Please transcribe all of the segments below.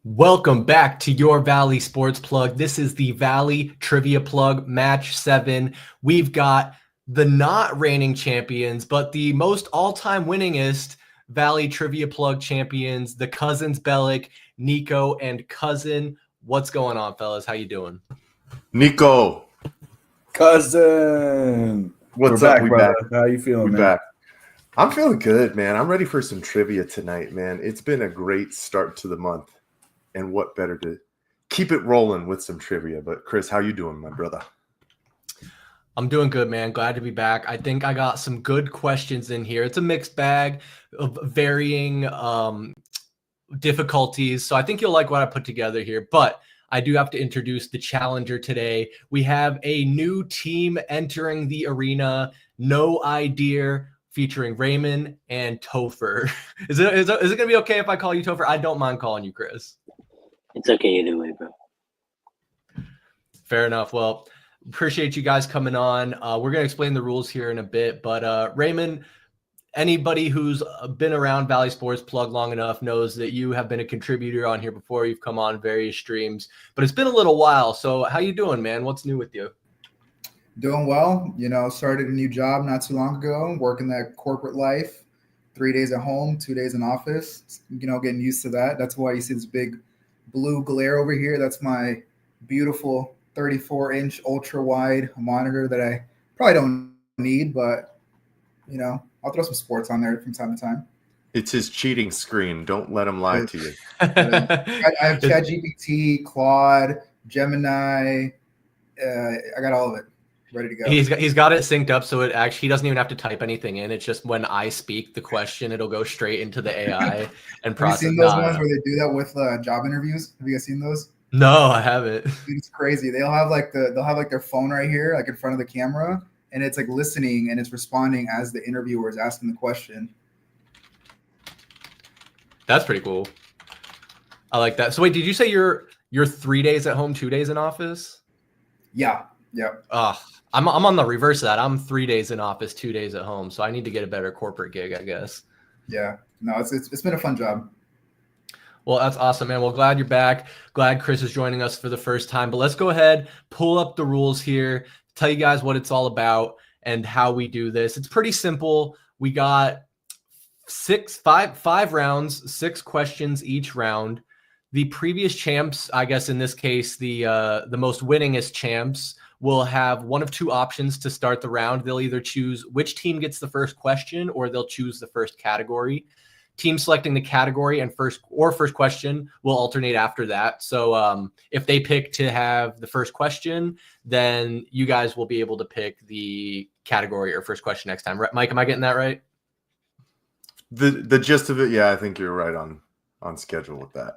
Welcome back to your Valley Sports Plug. This is the Valley Trivia Plug Match 7. We've got the not reigning champions, but the most all-time winningest Valley Trivia Plug champions, the Cousins Bellic, Niko, and Cousin. What's going on, fellas? How you doing? Niko. Cousin. What's We're up? back, brother. How you feeling, man? Back. I'm feeling good, man. I'm ready for some trivia tonight, man. It's been a great start to the month. And what better to keep it rolling with some trivia. But Chris, how you doing, my brother? I'm doing good, man. Glad to be back. I think I got some good questions in here. It's a mixed bag of varying difficulties. So I think you'll like what I put together here. But I do have to introduce the challenger today. We have a new team entering the arena. No Idea, featuring Raymon and Topher. Is it going to be okay if I call you Topher? I don't mind calling you Chris. It's okay either way, bro. Fair enough. Well, appreciate you guys coming on. We're going to explain the rules here in a bit. But Raymon, anybody who's been around Valley Sports Plug long enough knows that you have been a contributor on here before. You've come on various streams. But it's been a little while. So how you doing, man? What's new with you? Doing well. Started a new job not too long ago, working that corporate life, 3 days at home, 2 days in office, getting used to that. That's why you see this big blue glare over here. That's my beautiful 34-inch ultra wide monitor that I probably don't need, but I'll throw some sports on there from time to time. It's his cheating screen. Don't let him lie to you. I have ChatGPT, Claude, Gemini. I got all of it ready to go. He's got it synced up, so it actually he doesn't even have to type anything in. It's just when I speak the question, it'll go straight into the AI and process. Have you seen those ones where they do that with job interviews? Have you guys seen those? No, I haven't. Dude, it's crazy. They'll have their phone right here, like in front of the camera, and it's like listening and it's responding as the interviewer is asking the question. That's pretty cool. I like that. So wait, did you say you're 3 days at home, 2 days in office? Yeah. I'm on the reverse of that. I'm 3 days in office, 2 days at home. So I need to get a better corporate gig, I guess. Yeah. No, it's been a fun job. Well, that's awesome, man. Well, glad you're back. Glad Chris is joining us for the first time. But let's go ahead, pull up the rules here, tell you guys what it's all about and how we do this. It's pretty simple. We got five rounds, 6 questions each round. The previous champs, I guess in this case, the most winningest champs, will have one of 2 options to start the round. They'll either choose which team gets the first question or they'll choose the first category. Team selecting the category and first question will alternate after that. So if they pick to have the first question, then you guys will be able to pick the category or first question next time. Right, Mike, am I getting that right? The gist of it, yeah, I think you're right on schedule with that.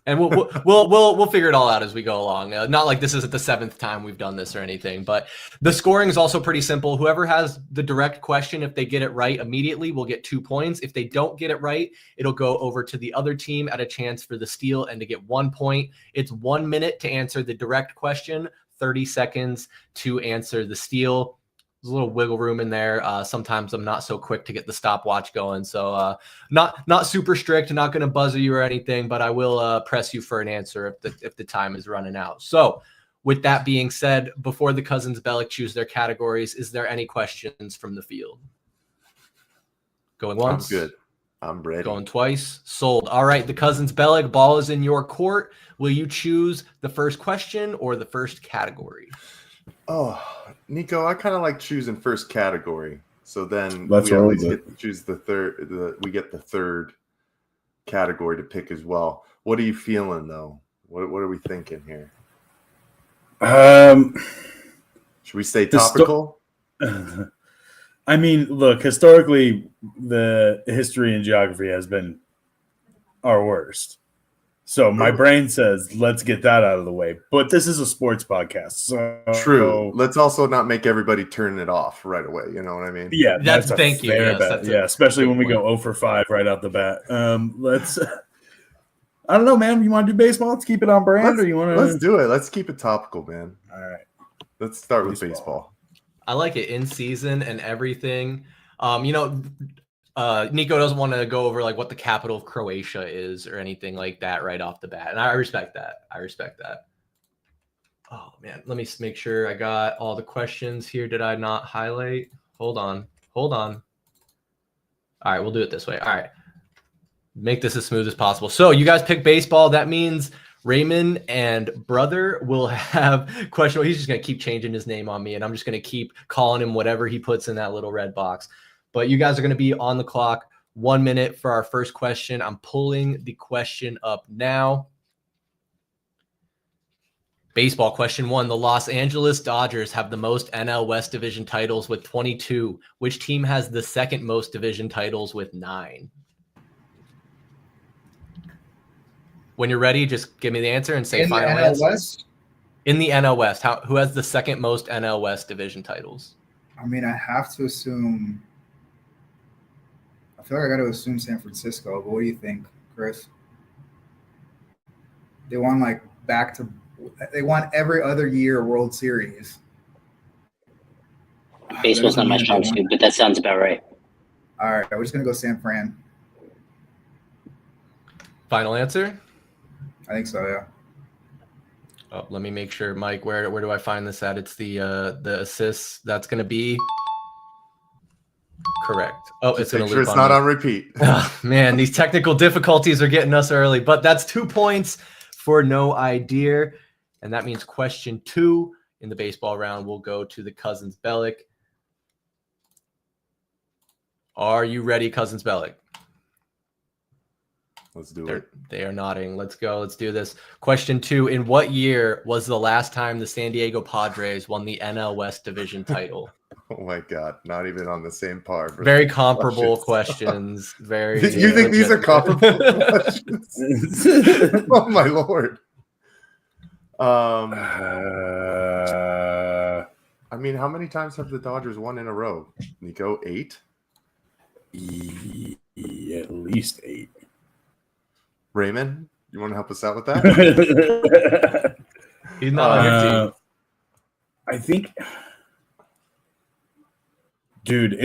And we'll figure it all out as we go along. Not like this isn't the 7th time we've done this or anything, but the scoring is also pretty simple. Whoever has the direct question, if they get it right immediately, will get 2 points. If they don't get it right, it'll go over to the other team at a chance for the steal and to get 1 point. It's 1 minute to answer the direct question, 30 seconds to answer the steal. There's a little wiggle room in there. Sometimes I'm not so quick to get the stopwatch going. So not super strict, not going to buzzer you or anything, but I will press you for an answer if the time is running out. So with that being said, before the Cousins Bellic choose their categories, is there any questions from the field? Going once? I'm good. I'm ready. Going twice? Sold. All right, the Cousins Bellic, ball is in your court. Will you choose the first question or the first category? Oh, Niko, I kind of like choosing first category. So then Let's we at roll least with get to choose the third. We get the third category to pick as well. What are you feeling though? What are we thinking here? Should we stay topical? I mean, look, historically, the history and geography has been our worst. So my brain says, let's get that out of the way. But this is a sports podcast. So True. Let's also not make everybody turn it off right away. You know what I mean? Yeah, that's a thank you. Yes, bet. Yeah, especially when we go 0 for 5 right out the bat. Let's I don't know, man. You want to do baseball? Let's keep it on brand, or you want to? Let's do it. Let's keep it topical, man. All right. Let's start with baseball. I like it in season and everything. Niko doesn't want to go over like what the capital of Croatia is or anything like that right off the bat. And I respect that. Oh man, let me make sure I got all the questions here. Did I not highlight? Hold on. All right, we'll do it this way. All right. Make this as smooth as possible. So you guys pick baseball. That means Raymon and brother will have question. He's just going to keep changing his name on me, and I'm just going to keep calling him whatever he puts in that little red box. But you guys are going to be on the clock 1 minute for our first question. I'm pulling the question up now. Baseball question 1. The Los Angeles Dodgers have the most NL West division titles with 22. Which team has the second most division titles with 9? When you're ready, just give me the answer and say final answer. West? In the NL West, who has the second most NL West division titles? I mean, I have to assume. I feel like I got to assume San Francisco. But what do you think, Chris? They won like They won every other year World Series. Baseball's not my strong suit, but that sounds about right. All right, we're just gonna go San Fran. Final answer? I think so, yeah. Oh, let me make sure, Mike. Where do I find this at? It's the assists. That's going to be correct. Oh, it's going to loop it's not on repeat. Oh, man, these technical difficulties are getting us early, but that's 2 points for no idea, and that means question 2 in the baseball round will go to the Cousins Bellic. Are you ready, Cousins Bellic? Let's do it. They are nodding. Let's go. Let's do this. Question 2. In what year was the last time the San Diego Padres won the NL West division title? Oh my God. Not even on the same par. Very comparable questions. Very. You think these are comparable questions? Oh my Lord. I mean, how many times have the Dodgers won in a row? Niko, 8? At least 8. Raymond, you want to help us out with that? He's not on your team. I think, dude,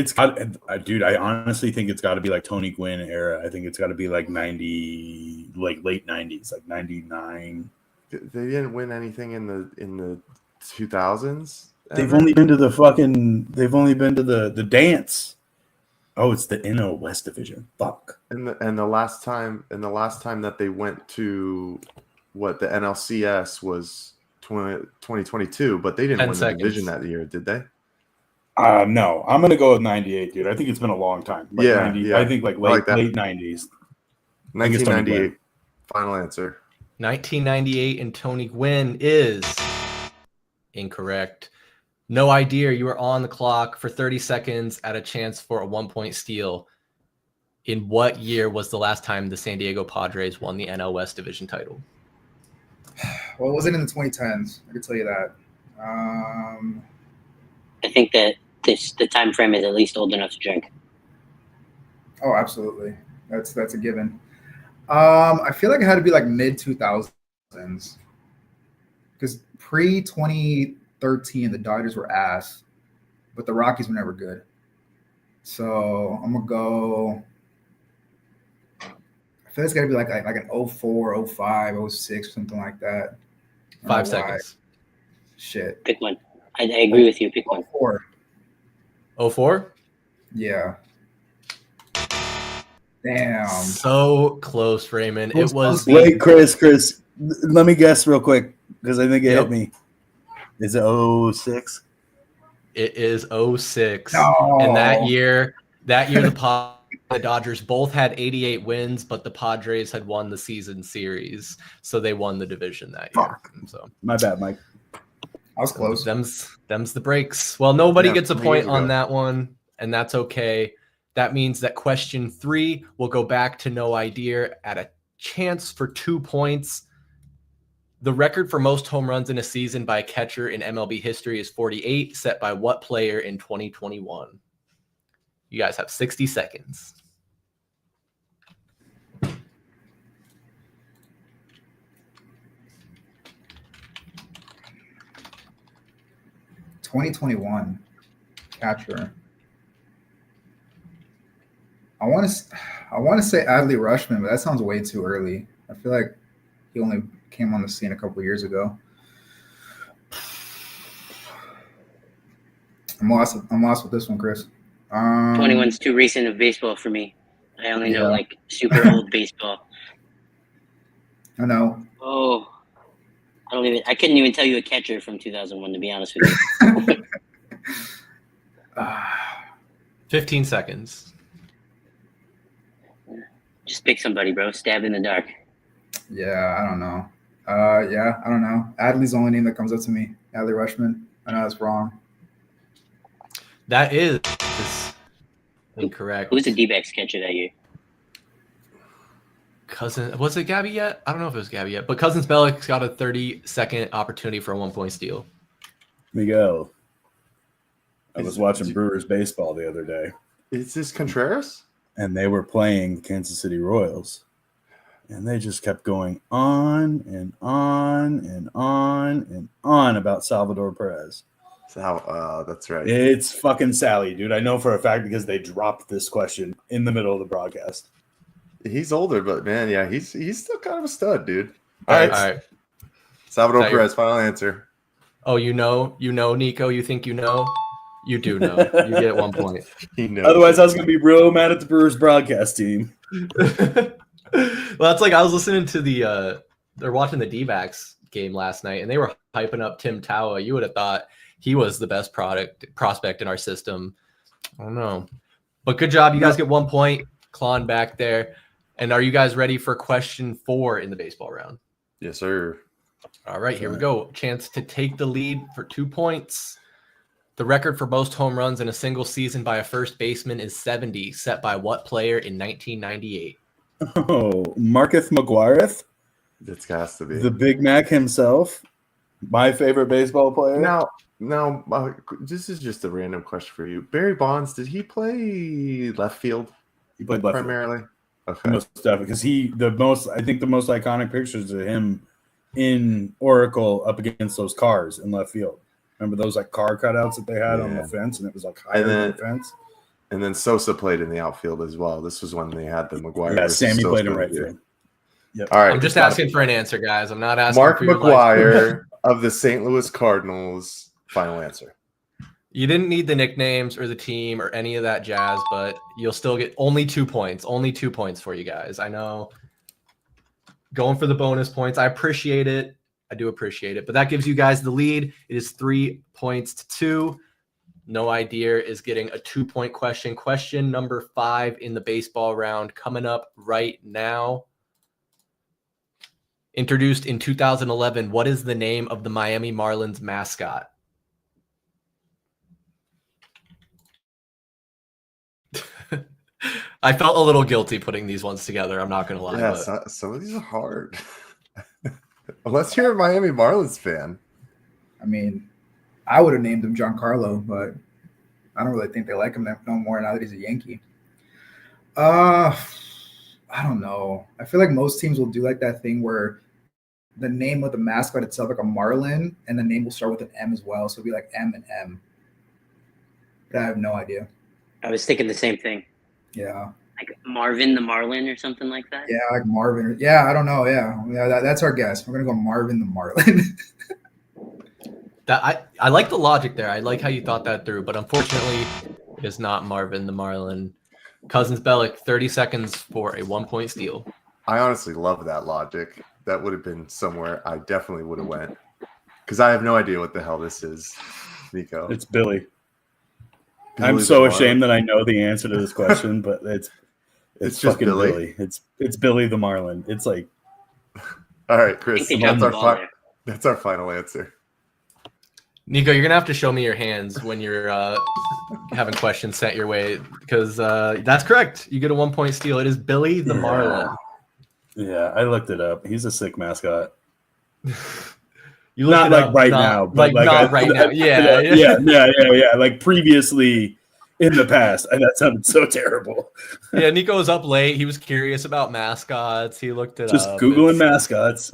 I honestly think it's got to be like Tony Gwynn era. I think it's got to be like 90, like late 90s, like 99. They didn't win anything in the 2000s. They've only been to the dance. Oh, it's the NL West division. Fuck. And the last time that they went to what the NLCS was 2022, but they didn't win the division that year, did they? No. I'm gonna go with 98, dude. I think it's been a long time. Like yeah, 90, yeah. I think like late 90s. 1998. Final answer. 1998 and Tony Gwynn is incorrect. No idea. You are on the clock for 30 seconds at a chance for a 1-point steal. In what year was the last time the San Diego Padres won the NL West division title? Well, it wasn't in the 2010s. I can tell you that. I think that the time frame is at least old enough to drink. Oh, absolutely. That's a given. I feel like it had to be like mid 2000s because pre 2013 the Dodgers were ass, but the Rockies were never good. So I'm gonna go. I feel it's got to be like an 04, 05, 06, something like that. 5 seconds. Shit. Pick one. I agree with you. Pick one. 04. 04? Yeah. Damn. So close, Raymond. It was Wait, Chris. Let me guess real quick because I think it hit me. Is it 06? It is 06. No. And that year the Dodgers both had 88 wins, but the Padres had won the season series, so they won the division that year. So my bad, Mike. I was close. Them's the breaks. Well, nobody gets a point years on ago. that one, and that's okay. That means that question 3 will go back to no idea at a chance for 2 points. The record for most home runs in a season by a catcher in MLB history is 48, set by what player in 2021? You guys have 60 seconds. '21 catcher. I want want to say Adley Rushman, but that sounds way too early. I feel like he only came on the scene a couple years ago. I'm lost with this one, Chris. 21's too recent of baseball for me. I only know like super old baseball. I know. Oh, I couldn't even tell you a catcher from 2001, to be honest with you. 15 seconds. Just pick somebody, bro. Stab in the dark. Yeah, I don't know. I don't know. Adley's the only name that comes up to me. Adley Rushman. I know that's wrong. That is incorrect. Who's the D-backs catcher that year? Was it Gabby yet? I don't know if it was Gabby yet, but Cousins Bellic got a 30-second opportunity for a 1-point steal. Miguel. I was watching Brewers baseball the other day. Is this Contreras? And they were playing the Kansas City Royals. And they just kept going on and on and on and on about Salvador Perez. That's right. It's fucking Sally, dude. I know for a fact because they dropped this question in the middle of the broadcast. He's older, but man, yeah, he's still kind of a stud, dude. All right. Salvador Perez, final answer. Oh, you know, Niko. You think you know? You do know. You get 1 point. He knows. Otherwise, I was gonna be real mad at the Brewers broadcast team. Well, that's like I was listening to they're watching the D-backs game last night, and they were hyping up Tim Tawa. You would have thought he was the best prospect in our system. I don't know, but good job. You guys get 1 point. Clawing back there. And are you guys ready for question 4 in the baseball round? Yes, sir. All right, here we go. Chance to take the lead for 2 points. The record for most home runs in a single season by a first baseman is 70, set by what player in 1998? Oh, Marcus McGuire, It's has to be the Big Mac himself, my favorite baseball player. Now, this is just a random question for you. Barry Bonds, did he play left field? He played left field. Primarily. Okay. Most definitely, because I think the most iconic pictures of him in Oracle up against those cars in left field. Remember those like car cutouts that they had on the fence, and it was like higher than the fence. And then Sosa played in the outfield as well. This was when they had the McGuire. Yeah, Sammy played in right field. Yep. All right. I'm just asking for an answer, guys. I'm not asking Mark for your McGuire of the St. Louis Cardinals. Final answer. You didn't need the nicknames or the team or any of that jazz, but you'll still get only 2 points. Only 2 points for you guys. I know. Going for the bonus points. I appreciate it. I do appreciate it. But that gives you guys the lead. It is 3 points to 2. No Idea is getting a 2-point question. Question number 5 in the baseball round coming up right now. Introduced in 2011, what is the name of the Miami Marlins mascot? I felt a little guilty putting these ones together. I'm not going to lie. Yeah, but... some of these are hard. Unless you're a Miami Marlins fan. I mean, I would have named him Giancarlo, but I don't really think they like him no more now that he's a Yankee. I don't know. I feel like most teams will do like that thing where the name of the mascot itself, like a Marlin, and the name will start with an M as well. So it'll be like M and M. But I have no idea. I was thinking the same thing. Yeah. Like Marvin the Marlin or something like that? Yeah, like Marvin. Yeah, I don't know. Yeah, that's our guess. We're going to go Marvin the Marlin. I like the logic there. I like how you thought that through, but unfortunately, it is not Marvin the Marlin. Cousins Bellic, 30 seconds for a 1-point steal. I honestly love that logic. That would have been somewhere I definitely would have went. Because I have no idea what the hell this is, Niko. It's Billy. I'm so ashamed that I know the answer to this question, but it's just fucking Billy. It's Billy the Marlin. It's like, all right, Chris, that's our final answer. Niko, you're gonna have to show me your hands when you're having questions sent your way, because that's correct. You get a 1-point steal. It is Billy the Marlin. Yeah, I looked it up. He's a sick mascot. You not like right now, but like not right now. Yeah. Like previously in the past, and that sounded so terrible. Yeah, Niko was up late. He was curious about mascots. He looked it just up. Googling mascots.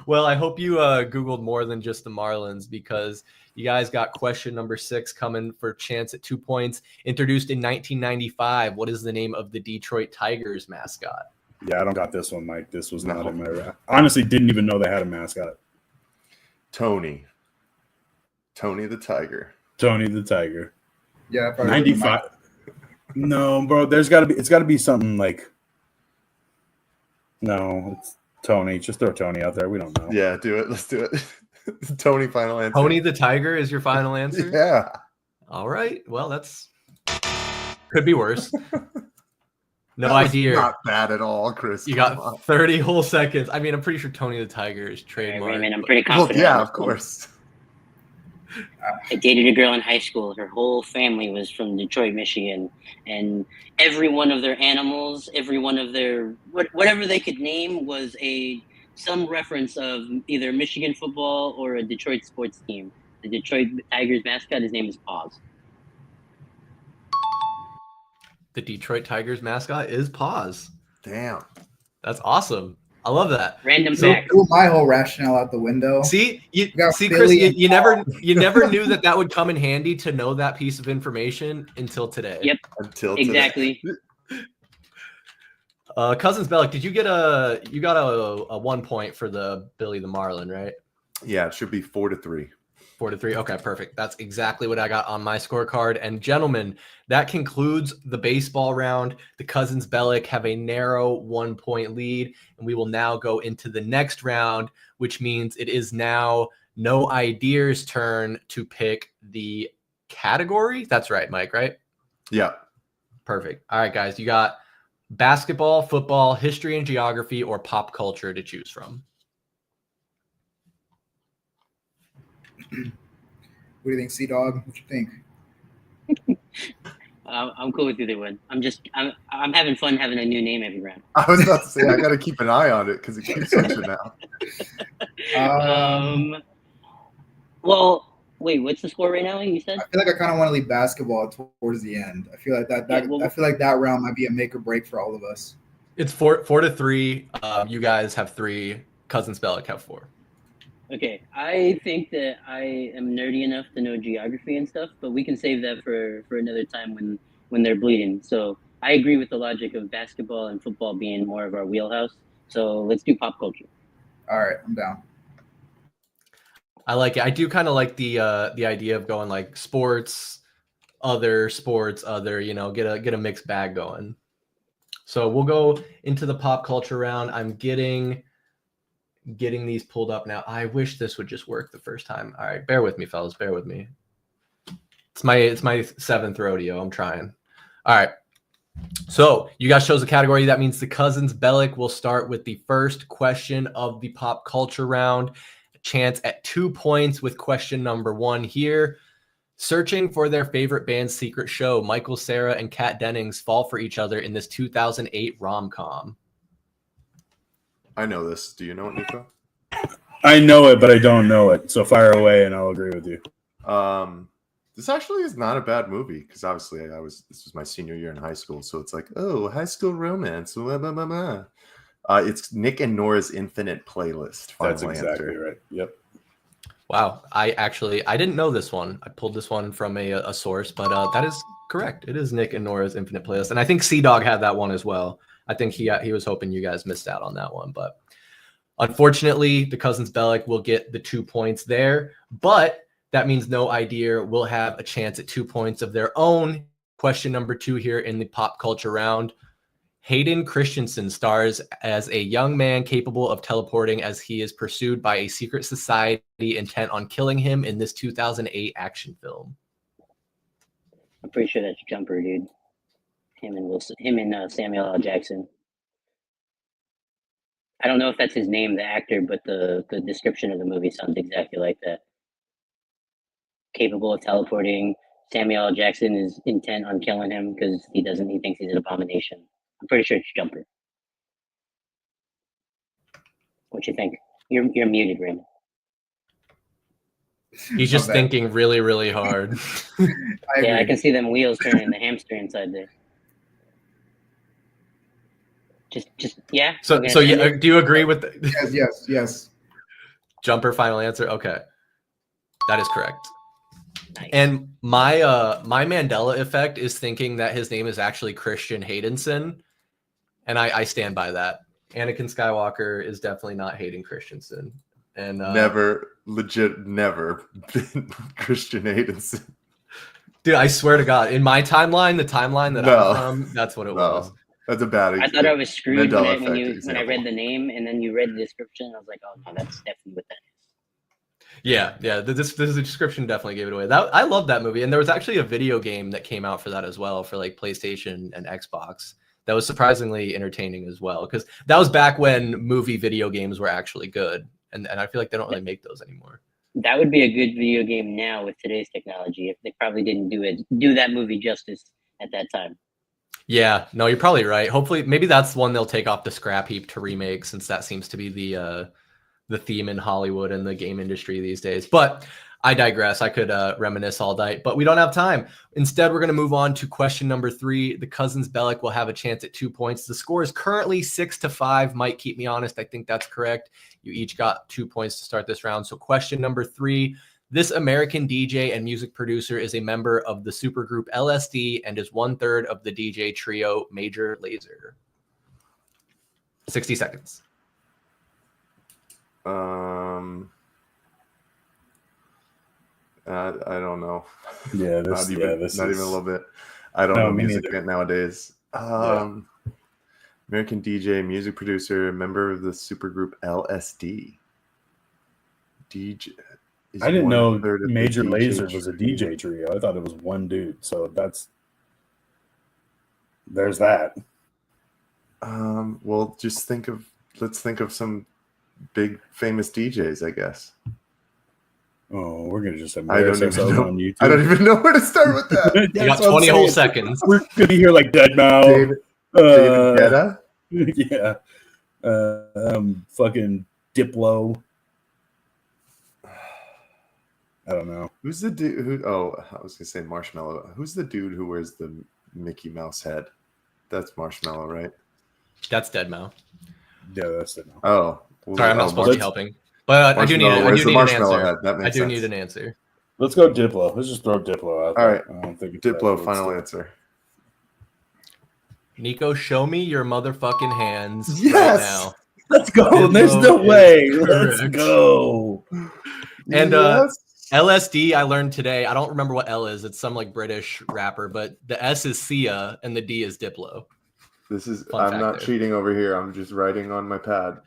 Well, I hope you Googled more than just the Marlins, because you guys got question number 6 coming for chance at 2 points. Introduced in 1995, what is the name of the Detroit Tigers mascot? Yeah, I don't got this one, Mike. This was not No. in my. Honestly, didn't even know they had a mascot. Tony the Tiger. Tony the Tiger. Yeah, probably would've been 95. No, bro. It's got to be something like. No, it's Tony. Just throw Tony out there. We don't know. Yeah, do it. Let's do it. Tony, final answer. Tony the Tiger is your final answer? Yeah. All right. Well, that's could be worse. No That was idea. Not bad at all, Chris. You Come got on. 30 whole seconds. I mean, I'm pretty sure Tony the Tiger is All right, trademark. Raymond, I'm pretty Well, confident. yeah, on of this one. course. I dated a girl in high school. Her whole family was from Detroit, Michigan, and every one of their animals, every one of their whatever they could name was some reference of either Michigan football or a Detroit sports team. The Detroit Tigers mascot, his name is Paws. The Detroit Tigers mascot is Paws. Damn. That's awesome. I love that. Random So- fact. Threw my whole rationale out the window. See, got Chris, Philly and you never knew that would come in handy to know that piece of information until today. Yep. Until today. Exactly. Cousins Bellic, did you get you got a 1 point for the Billy the Marlin, right? Yeah, it should be 4-3. 4-3. Okay, perfect. That's exactly what I got on my scorecard. And gentlemen, that concludes the baseball round. The Cousins Bellic have a narrow 1 point lead, and we will now go into the next round, which means it is now No Ideas' turn to pick the category. That's right, Mike, right? Yeah. Perfect. All right, guys, you got basketball, football, history and geography, or pop culture to choose from. What do you think, Sea Dog? What you think? I'm cool with either one. I'm having fun having a new name every round. I was about to say, I got to keep an eye on it because it keeps switching now. Well, wait, what's the score right now? You said? I feel like I kind of want to leave basketball towards the end. I feel like that Yeah, well- I feel like that round might be a make or break for all of us. It's 4-3. You guys have 3. Cousins Bellic have 4. Okay, I think that I am nerdy enough to know geography and stuff, but we can save that for another time when they're bleeding. So I agree with the logic of basketball and football being more of our wheelhouse. So let's do pop culture. All right, I'm down. I like it. I do kind of like the idea of going like sports, other, get a mixed bag going. So we'll go into the pop culture round. I'm getting these pulled up now. I wish this would just work the first time. All right, bear with me, fellas. Bear with me. It's my 7th rodeo. I'm trying. All right. So you guys chose a category. That means the Cousins Bellic will start with the first question of the pop culture round. A chance at 2 points with question number 1 here. Searching for their favorite band's secret show, Michael Cera and Kat Dennings fall for each other in this 2008 rom-com. I know this. Do you know it, Niko? I know it, but I don't know it. So fire away, and I'll agree with you. This actually is not a bad movie because obviously this was my senior year in high school, so it's like, oh, high school romance. Blah, blah, blah, blah. It's Nick and Nora's Infinite Playlist. That's Final exactly answer. right. Yep. Wow, I didn't know this one. I pulled this one from a source, but that is correct. It is Nick and Nora's Infinite Playlist, and I think Sea Dog had that one as well. I think he was hoping you guys missed out on that one, but unfortunately, the Cousins Bellic will get the 2 points there. But that means No Idea will have a chance at 2 points of their own. Question number 2 here in the pop culture round. Hayden Christensen stars as a young man capable of teleporting as he is pursued by a secret society intent on killing him in this 2008 action film. I'm pretty sure that's Jumper, dude. Him and Samuel L. Jackson. I don't know if that's his name, the actor, but the description of the movie sounds exactly like that. Capable of teleporting. Samuel L. Jackson is intent on killing him because he thinks he's an abomination. I'm pretty sure it's Jumper. What you think? You're muted, Raymond. He's just My bad. thinking really, really hard. I Yeah, I agree. can see them wheels turning, the hamster inside there. Just yeah. So Okay. yeah, do you agree with Yes. Jumper, final answer. Okay, that is correct. Nice. And my my Mandela effect is thinking that his name is actually Christian Haydenson, and I stand by that. Anakin Skywalker is definitely not Hayden Christensen, and Never been Christian Haydenson. dude, I swear to God, in my timeline, the timeline that No. I'm from, that's what it was. That's a bad. I thought I was screwed Mandela when effect I read example. the name and then you read the description. I was like, oh no, that's definitely what that is. Yeah. The description definitely gave it away. That I love that movie, and there was actually a video game that came out for that as well, for like PlayStation and Xbox. That was surprisingly entertaining as well, because that was back when movie video games were actually good, and I feel like they don't really make those anymore. That would be a good video game now with today's technology. If they probably didn't do that movie justice at that time. Yeah, no, you're probably right. Hopefully, maybe that's one they'll take off the scrap heap to remake, since that seems to be the theme in Hollywood and the game industry these days. But I digress. I could reminisce all night, but we don't have time. Instead, we're going to move on to question number 3. The Cousins Bellic will have a chance at 2 points. The score is currently 6-5. Might keep me honest. I think that's correct. You each got 2 points to start this round. So question number 3. This American DJ and music producer is a member of the supergroup LSD and is 1/3 of the DJ trio Major Lazer. 60 seconds. I don't know. Yeah, not even a little bit. I don't know music nowadays. American DJ, music producer, member of the supergroup LSD. DJ. I didn't know Major Lazer was a DJ trio. I thought it was one dude. So there's that. Well, let's think of some big famous DJs, I guess. Oh, we're gonna just embarrass ourselves on YouTube. I don't even know where to start with that. You got 20 whole seconds. We're gonna be here like Deadmau5. David Guetta? Yeah. Fucking Diplo. I don't know. Who's the dude I was gonna say Marshmallow. Who's the dude who wears the Mickey Mouse head? That's Marshmallow, right? That's Deadmau5. Yeah, that's Deadmau5. Oh, well, sorry, I'm not supposed to be helping, but I do need an answer. I do need an answer. Let's go Diplo. Let's just throw Diplo out there. All right, I don't think it's Diplo. Final answer. Niko, show me your motherfucking hands Yes! right now. Let's go. Diplo There's no way. correct. Let's go. And Yes. LSD, I learned today. I don't remember what L is. It's some like British rapper, but the S is Sia and the D is Diplo. I'm not cheating over here. I'm just writing on my pad.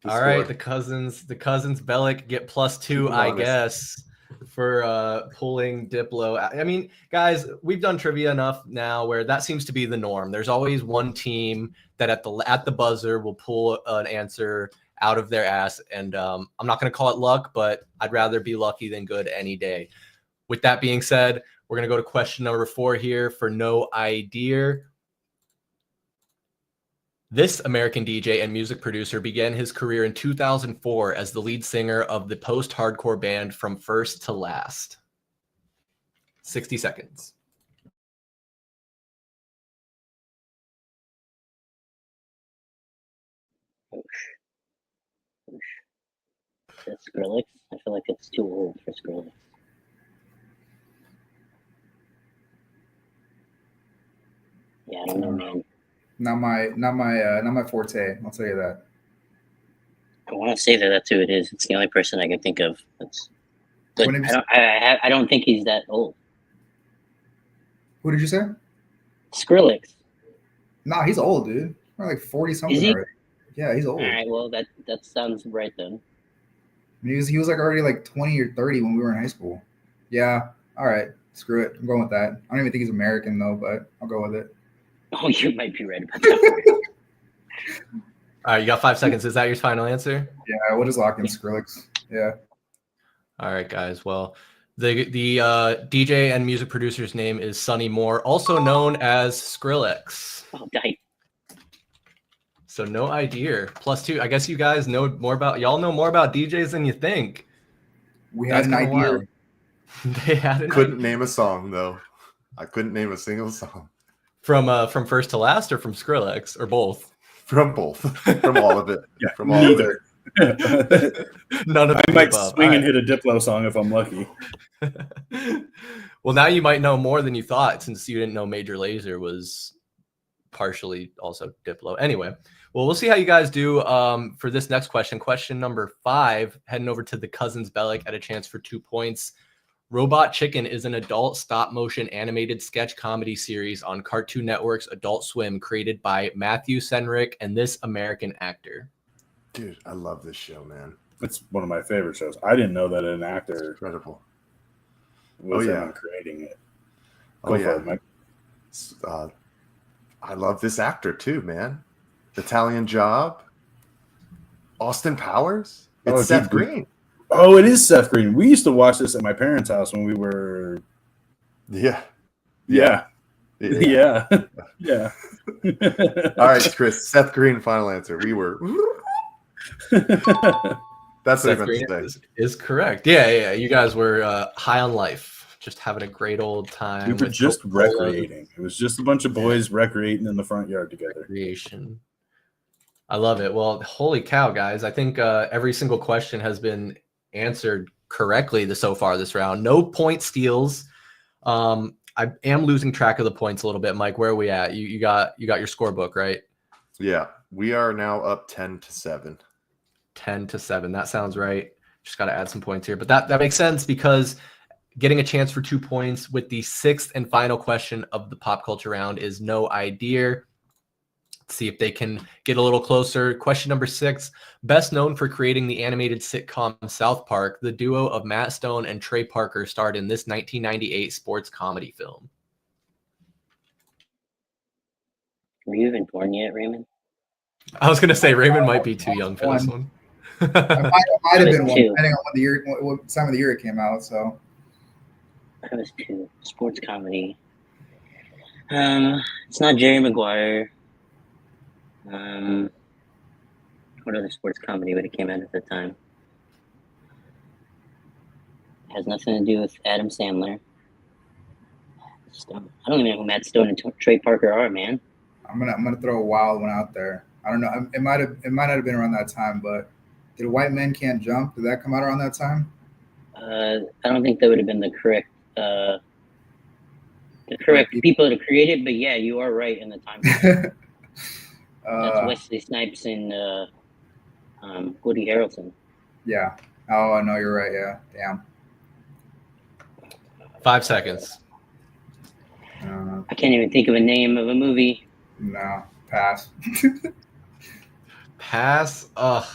All right, the cousins Bellic get +2, I guess, for pulling Diplo. I mean, guys, we've done trivia enough now where that seems to be the norm. There's always one team that at the buzzer will pull an answer out of their ass, and I'm not going to call it luck, but I'd rather be lucky than good any day. With that being said, we're going to go to question number 4 here for no idea. This American DJ and music producer began his career in 2004 as the lead singer of the post-hardcore band From First to Last. 60 seconds. That's Skrillex. I feel like it's too old for Skrillex. Yeah, I don't know, man. Not my forte. I'll tell you that. I want to say that that's who it is. It's the only person I can think of. But When I don't think he's that old. Who did you say? Skrillex. Nah, he's old, dude. Probably like 40 something Is he? already. Yeah, he's old. All right, well that sounds right then. I mean, he was like already like 20 or 30 when we were in high school. Yeah. All right. Screw it. I'm going with that. I don't even think he's American though, but I'll go with it. Oh, you might be right about that. All right, you got 5 seconds. Is that your final answer? Yeah, we'll just lock in Skrillex. Yeah. All right, guys. Well, the DJ and music producer's name is Sonny Moore, also known as Skrillex. Oh, die. So no idea. +2. I guess you guys know more about DJs than you think. We had an idea. Wild. They had Couldn't name a song though. I couldn't name a single song. From First to Last or from Skrillex or both? From both. From all of it. Yeah, from all of it. None of I the might above. swing All and hit a Diplo song if I'm lucky. right. Well, now you might know more than you thought, since you didn't know Major Lazer was partially also Diplo. Anyway, well, we'll see how you guys do for this next question. Question number 5, heading over to the Cousins Bellic at a chance for 2 points. Robot Chicken is an adult stop-motion animated sketch comedy series on Cartoon Network's Adult Swim, created by Matthew Senrick and This American Actor. Dude, I love this show, man. It's one of my favorite shows. I didn't know that an actor Incredible. was Oh, yeah. creating it. Oh, Go yeah. for it, Mike. I love this actor too, man. Italian Job. Austin Powers. It's Oh, Seth dude, Green. Oh, it is Seth Green. We used to watch this at my parents' house when we were. Yeah. Yeah. Yeah. Yeah. All right, Chris. Seth Green, final answer. We were. That's what I Seth meant Green to say. is correct. Yeah. You guys were high on life, just having a great old time. We were with just Coca-Cola. recreating. It was just a bunch of boys recreating in the front yard together. Recreation. I love it. Well, holy cow, guys. I think every single question has been answered correctly so far this round. No point steals. I am losing track of the points a little bit. Mike, where are we at? You got your scorebook, right? Yeah, we are now up 10-7. 10-7. That sounds right. Just got to add some points here. But that makes sense, because getting a chance for 2 points with the 6th and final question of the pop culture round is no idea. Let's see if they can get a little closer. Question number 6. Best known for creating the animated sitcom South Park, the duo of Matt Stone and Trey Parker starred in this 1998 sports comedy film. Were you even born yet, Raymond? I was going to say Raymond might be too young for this one. I might have been one, Two. depending on what time of the year it came out. So I was 2. Sports comedy. It's not Jerry Maguire. What other sports comedy would it came out at the time? It has nothing to do with Adam Sandler. I don't even know who Matt Stone and Trey Parker are, man. I'm gonna throw a wild one out there. I don't know. It might not have been around that time, but did White Men Can't Jump? Did that come out around that time? I don't think that would have been the correct people to create it, but yeah, you are right in the time. That's Wesley Snipes and Woody Harrelson. Yeah. Oh, I know you're right. Yeah. Damn. 5 seconds. I can't even think of a name of a movie. No. Pass. Pass. Ugh.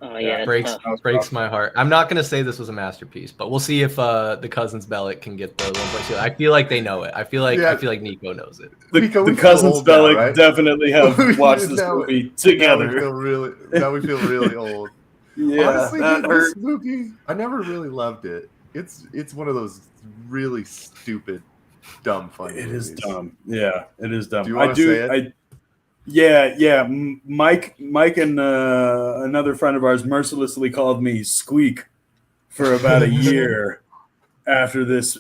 Oh yeah, breaks my heart. I'm not gonna say this was a masterpiece, but we'll see if the Cousins Bellic can get the 1.2. I feel like they know it. I feel like Niko knows it. The Cousins Bellic right? Definitely have watched this movie together. Now we feel really old. Yeah, honestly, this movie, I never really loved it. It's one of those really stupid, dumb fun movies. It is dumb. Yeah, it is dumb. Do you want to say it? Yeah. Mike and another friend of ours mercilessly called me Squeak for about a year after this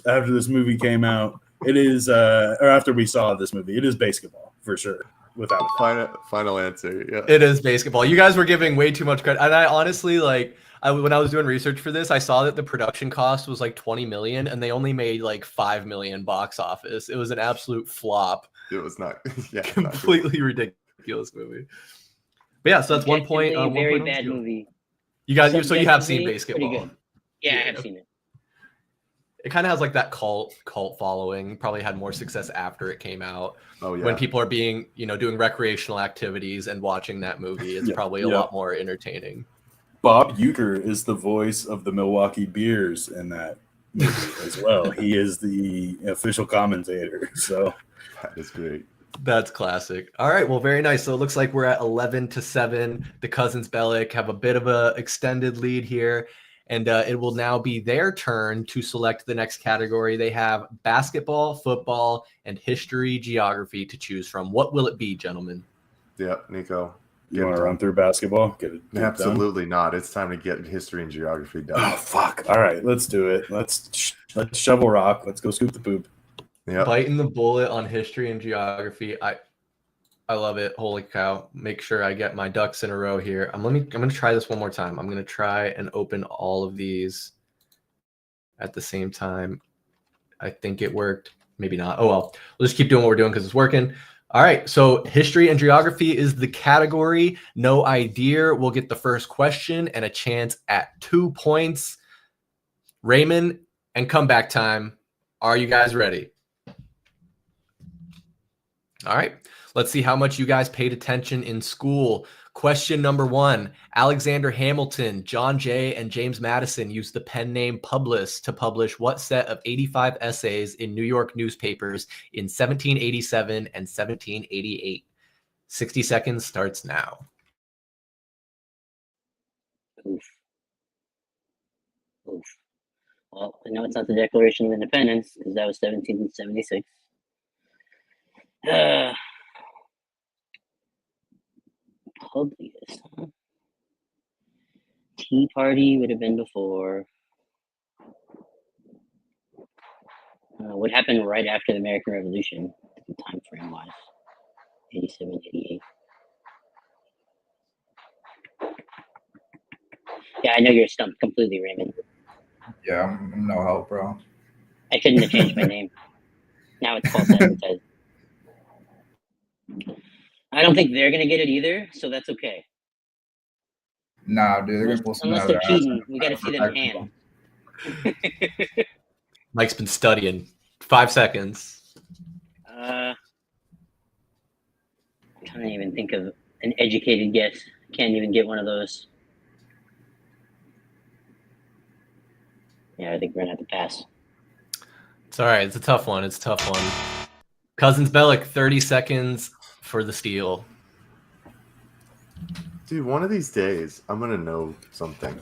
movie came out. It is or after we saw this movie. It is basketball for sure. Without final answer. Yeah. It is basketball. You guys were giving way too much credit. And I honestly, when I was doing research for this, I saw that the production cost was like $20 million and they only made like $5 million box office. It was an absolute flop. It was not. Yeah, completely ridiculous movie. But yeah, so that's 1 point. A very bad movie. You guys, so you have seen basketball. Yeah, I have seen it. It kind of has like that cult following. Probably had more success after it came out. Oh yeah. When people are being, doing recreational activities and watching that movie, it's probably a lot more entertaining. Bob Uecker is the voice of the Milwaukee Bears in that movie as well. He is the official commentator. So that is great. That's classic. All right, well, very nice. So it looks like we're at 11-7. The Cousins Bellic have a bit of a extended lead here, and it will now be their turn to select the next category. They have basketball, football, and history, geography to choose from. What will it be, gentlemen? Yeah, Niko. You want to run through basketball? Get it Absolutely not. It's time to get history and geography done. Oh, fuck. All right, let's do it. Let's shovel rock. Let's go scoop the poop. Yeah. Biting the bullet on history and geography. I I love it. Holy cow. Make sure I get my ducks in a row here. I'm going to try this one more time. I'm going to try and open all of these at the same time. I think it worked. Maybe not. Oh, well. We'll just keep doing what we're doing because it's working. All right. So history and geography is the category. No idea. We'll get the first question and a chance at 2 points. Raymond and comeback time. Are you guys ready? All right. Let's see how much you guys paid attention in school. Question number 1. Alexander Hamilton, John Jay, and James Madison used the pen name Publius to publish what set of 85 essays in New York newspapers in 1787 and 1788? 60 seconds starts now. Oof. Well, I know it's not the Declaration of Independence because that was 1776. Publius, huh? Tea Party would have been before. What happened right after the American Revolution, time frame wise? 87, 88. Yeah, I know you're stumped completely, Raymond. Yeah, I'm no help, bro. I couldn't have changed my name. Now it's false advertising. I don't think they're gonna get it either, so that's okay. Nah, dude, they're gonna pull something Unless out they're of their ass. cheating, we got to see them hand. Mike's been studying. 5 seconds. I'm trying to even think of an educated guess. Can't even get one of those. Yeah, I think we're gonna have to pass. It's all right. It's a tough one. Cousins Bellic, 30 seconds for the steal. Dude, one of these days, I'm going to know something.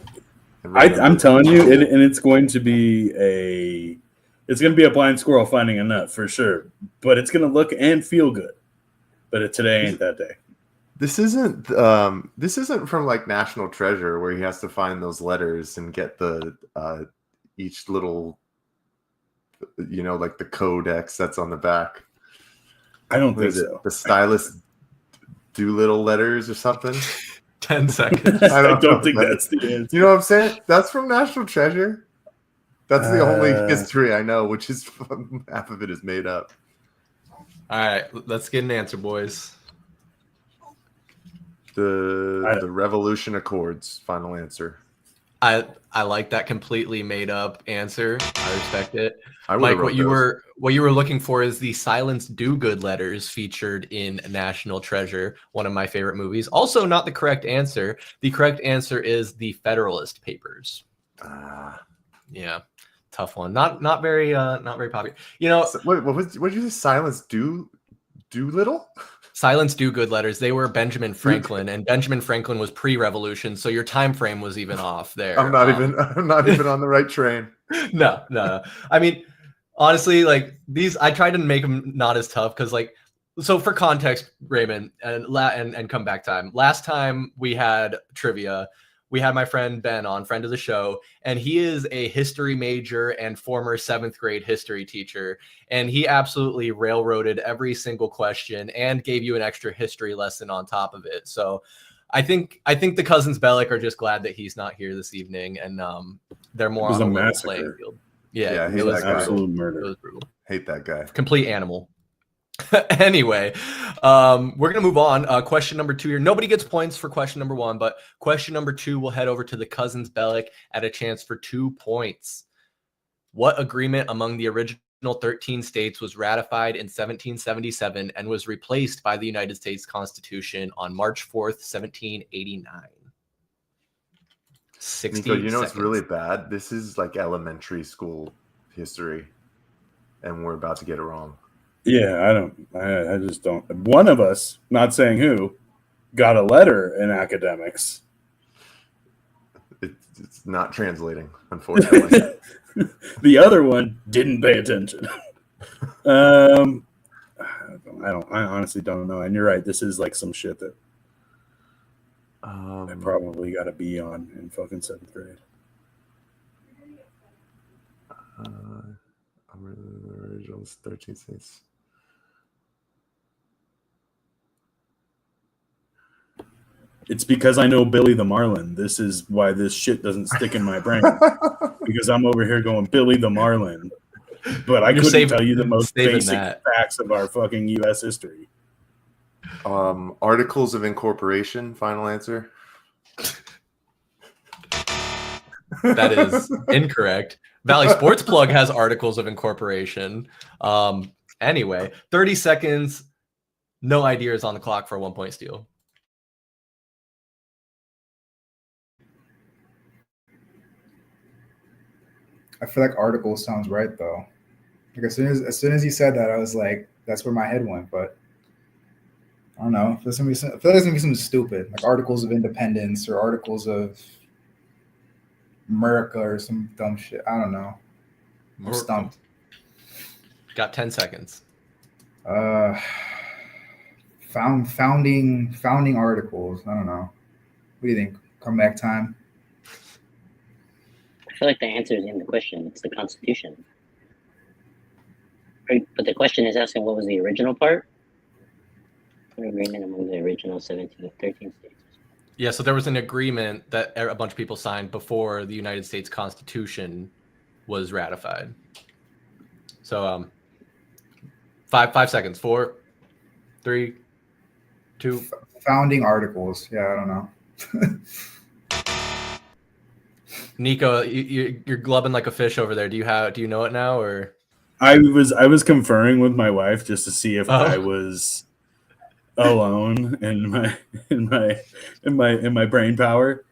I'm telling you, and it's going to be a blind squirrel finding a nut for sure. But it's going to look and feel good. But today ain't that day. This isn't from like National Treasure where he has to find those letters and get the each little, like the codex that's on the back. I don't think so. The stylus Doolittle letters or something. 10 seconds. I don't think that's the answer. You know what I'm saying? That's from National Treasure. That's the only history I know, which is half of it is made up. All right, let's get an answer, boys. The Revolution Accords. Final answer. I like that completely made up answer. I respect it. Mike, what you were looking for is the Silence Do-Good letters featured in National Treasure, one of my favorite movies. Also, not the correct answer. The correct answer is the Federalist Papers. Yeah, tough one. Not very popular. What did you say? Silence Doolittle? Silence Do-Good letters. They were Benjamin Franklin, and Benjamin Franklin was pre-revolution, so your time frame was even off there. I'm not even on the right train. No. I mean, honestly, like these, I tried to make them not as tough because, so for context, Raymond and comeback time. Last time we had trivia, we had my friend Ben on, friend of the show, and he is a history major and former 7th grade history teacher. And he absolutely railroaded every single question and gave you an extra history lesson on top of it. So I think the Cousins Bellic are just glad that he's not here this evening, and they're more on a level playing field. Yeah, it was absolute murder. It was brutal. Hate that guy. Complete animal. Anyway, we're going to move on. Question number 2 here. Nobody gets points for question number 1, but question number 2 will head over to the Cousins Bellic at a chance for 2 points. What agreement among the original 13 states was ratified in 1777 and was replaced by the United States Constitution on March 4th, 1789? 60 Niko, you know seconds. it's really bad? This is like elementary school history, and we're about to get it wrong. Yeah, I just don't. One of us, not saying who, got a letter in academics. It's not translating, unfortunately. The other one didn't pay attention. I honestly don't know. And you're right. This is like some shit that I probably got a B on in fucking 7th grade. Original 13 states. It's because I know Billy the Marlin. This is why this shit doesn't stick in my brain. Because I'm over here going Billy the Marlin. But I couldn't tell you the most basic facts of our fucking U.S. history. Articles of incorporation, final answer. That is incorrect. Valley Sports Plug has articles of incorporation. Anyway, 30 seconds. No ideas on the clock for a 1-point steal. I feel like article sounds right though. Like as soon as you said that, I was like, that's where my head went. But I don't know. I feel like it's gonna be something stupid, like articles of independence or articles of America or some dumb shit. I don't know. I'm stumped. Got 10 seconds. Founding articles. I don't know. What do you think? Comeback time. I feel like the answer is in the question. It's the Constitution. But the question is asking what was the original part? An agreement among the original 13 states. Yeah, so there was an agreement that a bunch of people signed before the United States Constitution was ratified. So 5 seconds. 4, 3, 2. Founding articles. Yeah, I don't know. Niko, you're glubbing like a fish over there. Do you know it now, or? I was conferring with my wife just to see if I was alone in my brain power.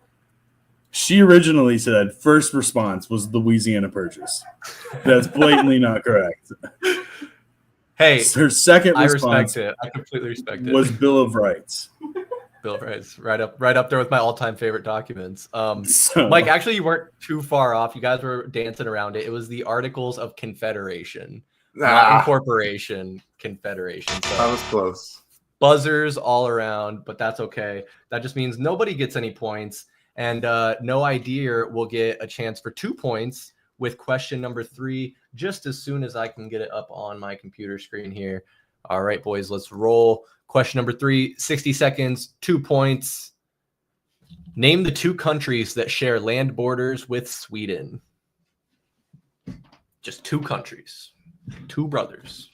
She originally said first response was Louisiana Purchase. That's blatantly not correct. Hey, her second respect response it. I completely respect it. Was Bill of Rights. Bill of Rights, right up there with my all-time favorite documents. Mike, actually, you weren't too far off. You guys were dancing around it. It was the Articles of Confederation, not Incorporation. Confederation. So that was close. Buzzers all around, but that's okay. That just means nobody gets any points, and No Idea will get a chance for 2 points with question number 3 just as soon as I can get it up on my computer screen here. All right, boys, let's roll. Question number 3, 60 seconds, 2 points. Name the 2 countries that share land borders with Sweden. Just 2 countries. 2 brothers.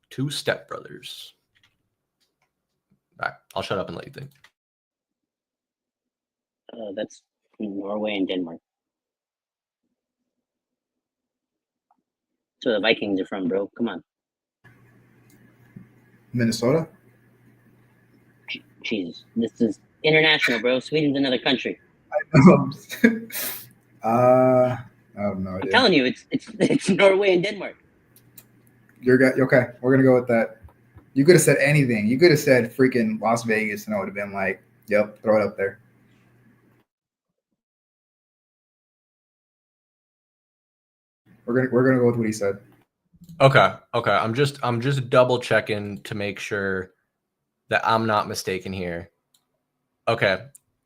2 stepbrothers. All right, I'll shut up and let you think. That's Norway and Denmark. That's where the Vikings are from, bro. Come on. Minnesota? Jesus. This is international, bro. Sweden's another country. I have no idea. I'm telling you, it's Norway and Denmark. Okay, we're gonna go with that. You could have said anything. You could have said freaking Las Vegas, and I would have been like, "Yep, throw it up there." We're gonna go with what he said. Okay. I'm just double checking to make sure that I'm not mistaken here. Okay,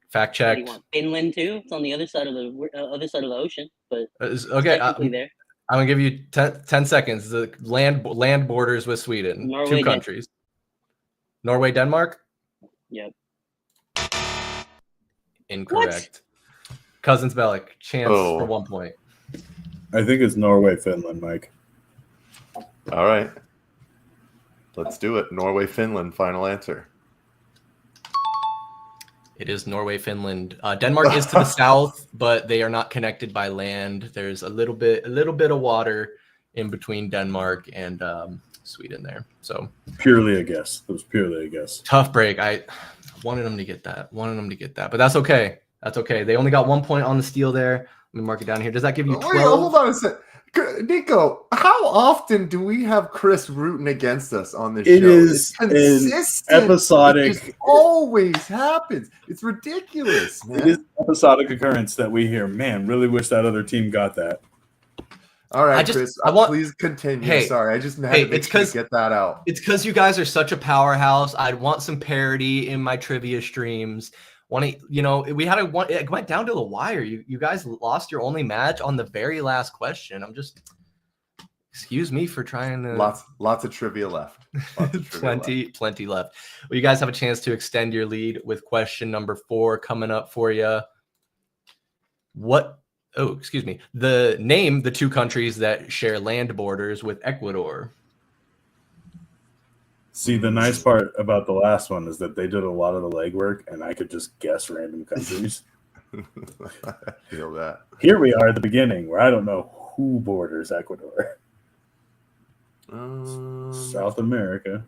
fact check. Do you want Finland too? It's on the other side of the ocean, but okay. there. I'm gonna give you 10 seconds. The land borders with Sweden. Norway, 2 countries. Norway, Denmark. Yep. Incorrect. What? Cousins Bellic, chance for 1 point. I think it's Norway, Finland, Mike. All right. Let's do it. Norway, Finland, final answer. It is Norway, Finland. Denmark is to the south, but they are not connected by land. There's a little bit of water in between Denmark and Sweden there. So purely a guess. It was purely a guess. Tough break. I wanted them to get that. But that's okay. They only got 1 point on the steal there. Let me mark it down here. Does that give you 12? Wait, hold on a sec. Niko, how often do we have Chris rooting against us on this show? It is consistent. Episodic. It always happens. It's ridiculous, man. It is an episodic occurrence that we hear. Man, really wish that other team got that. All right, Chris. Please continue. Hey, sorry, I just had to make sure to get that out. It's because you guys are such a powerhouse. I'd want some parity in my trivia streams. It went down to the wire. You guys lost your only match on the very last question. I'm just Excuse me for trying to. Lots of trivia left. Lots of trivia plenty left. Well, you guys have a chance to extend your lead with question number 4 coming up for you. Name the 2 countries that share land borders with Ecuador. See, the nice part about the last one is that they did a lot of the legwork, and I could just guess random countries. I feel that. Here we are at the beginning, where I don't know who borders Ecuador. South America.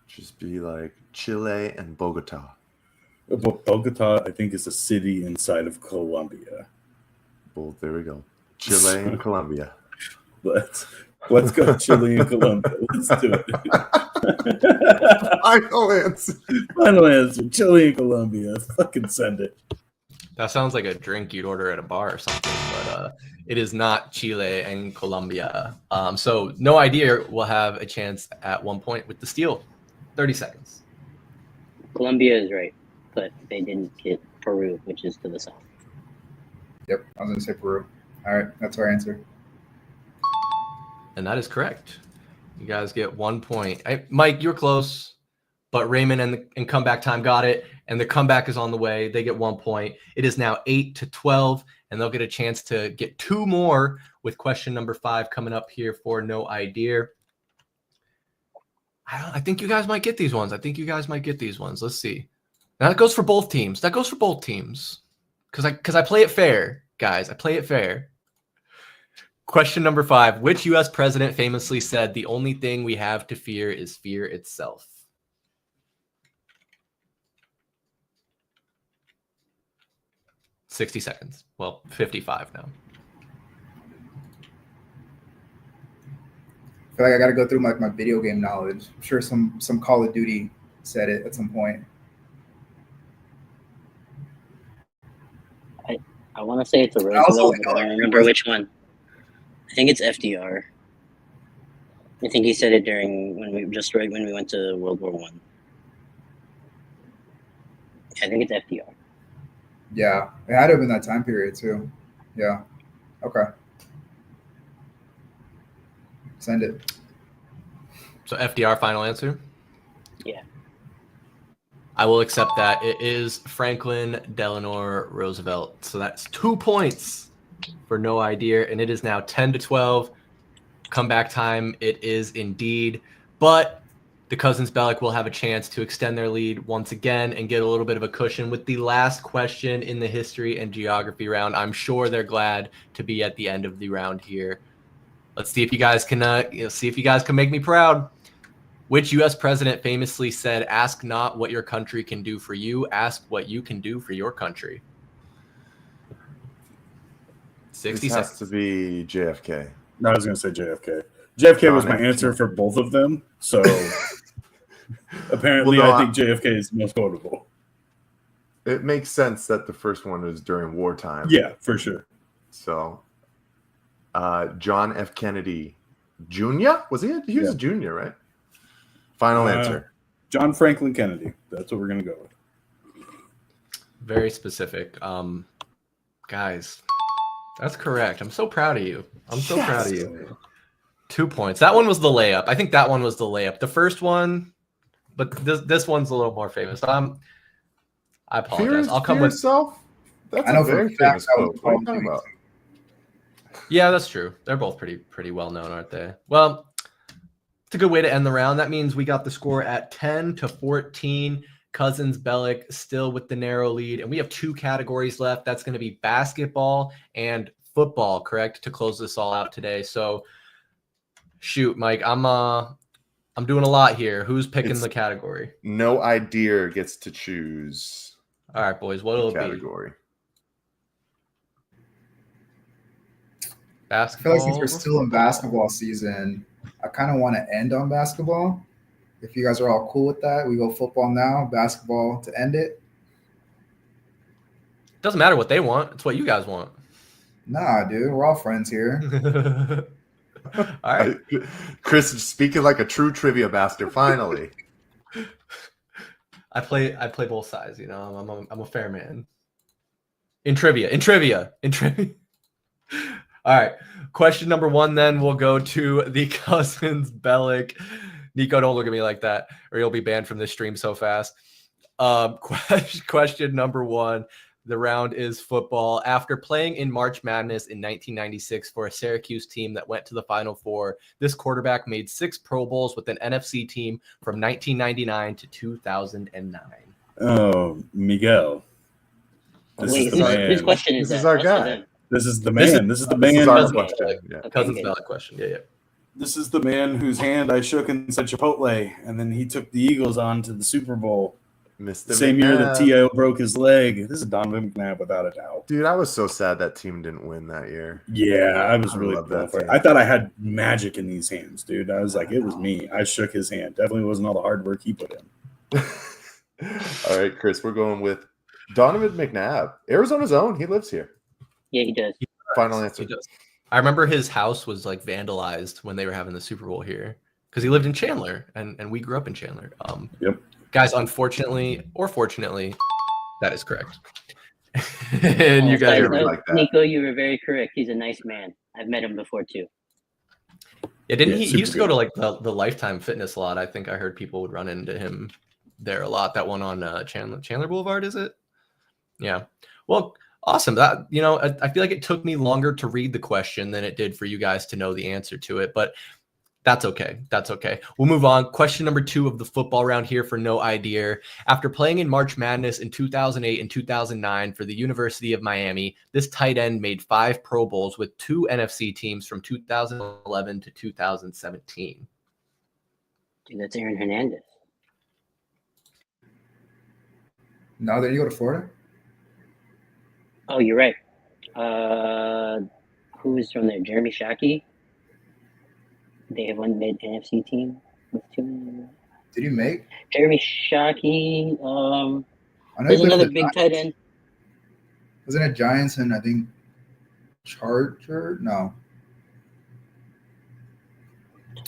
Just be like Chile and Bogota. Bogota, I think, is a city inside of Colombia. Well, there we go. Chile and Colombia. Let's go Chile and Colombia. Let's do it. Final answer. Chile and Colombia. Fucking send it. That sounds like a drink you'd order at a bar or something, but it is not Chile and Colombia. So no idea will have a chance at 1 point with the steal. 30 seconds. Colombia is right, but they didn't get Peru, which is to the south. Yep, I was going to say Peru. All right, that's our answer. And that is correct. You guys get 1 point. Mike, you're close, but Raymond and comeback time got it, and the comeback is on the way. They get 1 point. It is now 8-12, and they'll get a chance to get 2 more with question number 5 coming up here for no idea. I think you guys might get these ones. Let's see. Now that goes for both teams. Because I play it fair, guys. I play it fair. Question number 5. Which U.S. president famously said, "The only thing we have to fear is fear itself"? "60 seconds. Well, 55 now. I feel like I got to go through my video game knowledge. I'm sure some Call of Duty said it at some point. I want to say it's a Roosevelt, but I don't remember which one. I think it's FDR. I think he said it when we went to World War I. I think it's FDR. Yeah, it had to have been that time period too. Yeah. Okay. Send it. So FDR, final answer? Yeah. I will accept that. It is Franklin Delano Roosevelt. So that's 2 points for no idea. And it is now 10-12. Comeback time, it is indeed. But the Cousins Bellic will have a chance to extend their lead once again and get a little bit of a cushion with the last question in the history and geography round. I'm sure they're glad to be at the end of the round here. Let's see if you guys can make me proud. Which U.S. president famously said, "Ask not what your country can do for you, ask what you can do for your country"? 60 This seconds. has to be JFK. No, I was going to say JFK. JFK was my answer for both of them. So apparently, Well, no, I think JFK is the most quotable. It makes sense that the first one was during wartime. Yeah, for sure. So, John F. Kennedy Jr. Was he? He was a junior, right? Final answer. John Franklin Kennedy. That's what we're going to go with. Very specific. Guys, that's correct. I'm so proud of you. Proud of you. 2 points. That one was the layup. I think that one was the layup. The first one, but this one's a little more famous. I apologize. I'll come with yourself. That's I know a very for a fact famous that was quote. What are you talking Paul about? Yeah, that's true. They're both pretty well known, aren't they? Well, it's a good way to end the round. That means we got the score at 10-14. Cousins Bellic still with the narrow lead, and we have 2 categories left. That's going to be basketball and football, correct, to close this all out today. So, shoot, Mike, I'm doing a lot here. Who's picking the category? No idea gets to choose. All right, boys. What'll it be? Category. I feel Basketball. like since we're still in basketball season, I kind of want to end on basketball. If you guys are all cool with that, we go football now, basketball to end it. Doesn't matter what they want. It's what you guys want. Nah, dude, we're all friends here. All right. Chris is speaking like a true trivia master. Finally. I play both sides, you know. I'm a fair man. In trivia. All All right. Question number 1, then we'll go to the Cousins Bellic. Niko, don't look at me like that, or you'll be banned from this stream so fast. Question number 1. The round is football. After playing in March Madness in 1996 for a Syracuse team that went to the Final Four, this quarterback made 6 Pro Bowls with an NFC team from 1999 to 2009. Oh, Miguel. Wait, whose question is This that? is our Us or guy. them? This is the man. This is the This is man. our Cousins question. Bellic. Yeah. Okay, Cousins good. Bellic question. Yeah. This is the man whose hand I shook inside Chipotle, and then he took the Eagles on to the Super Bowl. Mr. The same year that McNabb. T.O. broke his leg. This is Donovan McNabb, without a doubt. Dude, I was so sad that team didn't win that year. Yeah, I was I really love pulling that for it. team. I thought I had magic in these hands, dude. I was like, it was me. I shook his hand. Definitely wasn't all the hard work he put in. All right, Chris, we're going with Donovan McNabb. Arizona's own. He lives here. Yeah, he does. Final answer. He does. I remember his house was like vandalized when they were having the Super Bowl here because he lived in Chandler and we grew up in Chandler. Yep. Guys, unfortunately or fortunately, that is correct. And you guys side are note, right. like that. Niko, you were very correct. He's a nice man. I've met him before too. Yeah, didn't Yeah, he? He super used to go good. to like the Lifetime Fitness a lot. I think I heard people would run into him there a lot. That one on Chandler Boulevard, is it? Yeah. Well, awesome. That I feel like it took me longer to read the question than it did for you guys to know the answer to it, but that's okay. That's okay. We'll move on. Question number 2 of the football round here for no idea. After playing in March Madness in 2008 and 2009 for the University of Miami, this tight end made 5 Pro Bowls with 2 NFC teams from 2011 to 2017. Dude, that's Aaron Hernandez. No, then you go to Florida. Oh, you're right. Who is from there? Jeremy Shockey. They have one mid NFC team with 2. Did you make? Jeremy Shockey. I know There's he played for another the big Giants. tight end. Wasn't it Giants and I think Charger? No.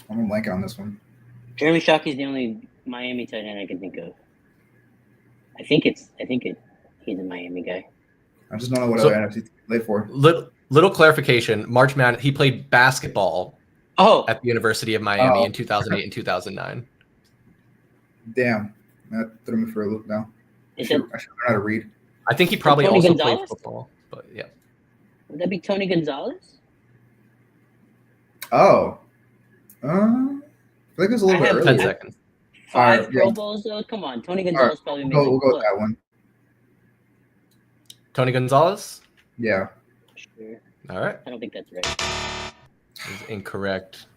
I'm blanking on this one. Jeremy Shockey's the only Miami tight end I can think of. I think he's a Miami guy. I just don't know what So- other NFC team he played for. Little clarification. March Madness, he played basketball Oh, at the University of Miami Oh. in 2008 and 2009. Damn. That threw me for a loop now. I is should that, learn how to read. I think he probably Tony also Gonzalez? played football, but yeah. would that be Tony Gonzalez? Oh. I feel like it was a little I bit have 10 earlier. seconds. 5 Alright, Pro yeah. Bowls though. Come on, Tony Gonzalez probably made We'll go with what? that one. Tony Gonzalez? Yeah. Sure. All right. I don't think that's right. Is incorrect.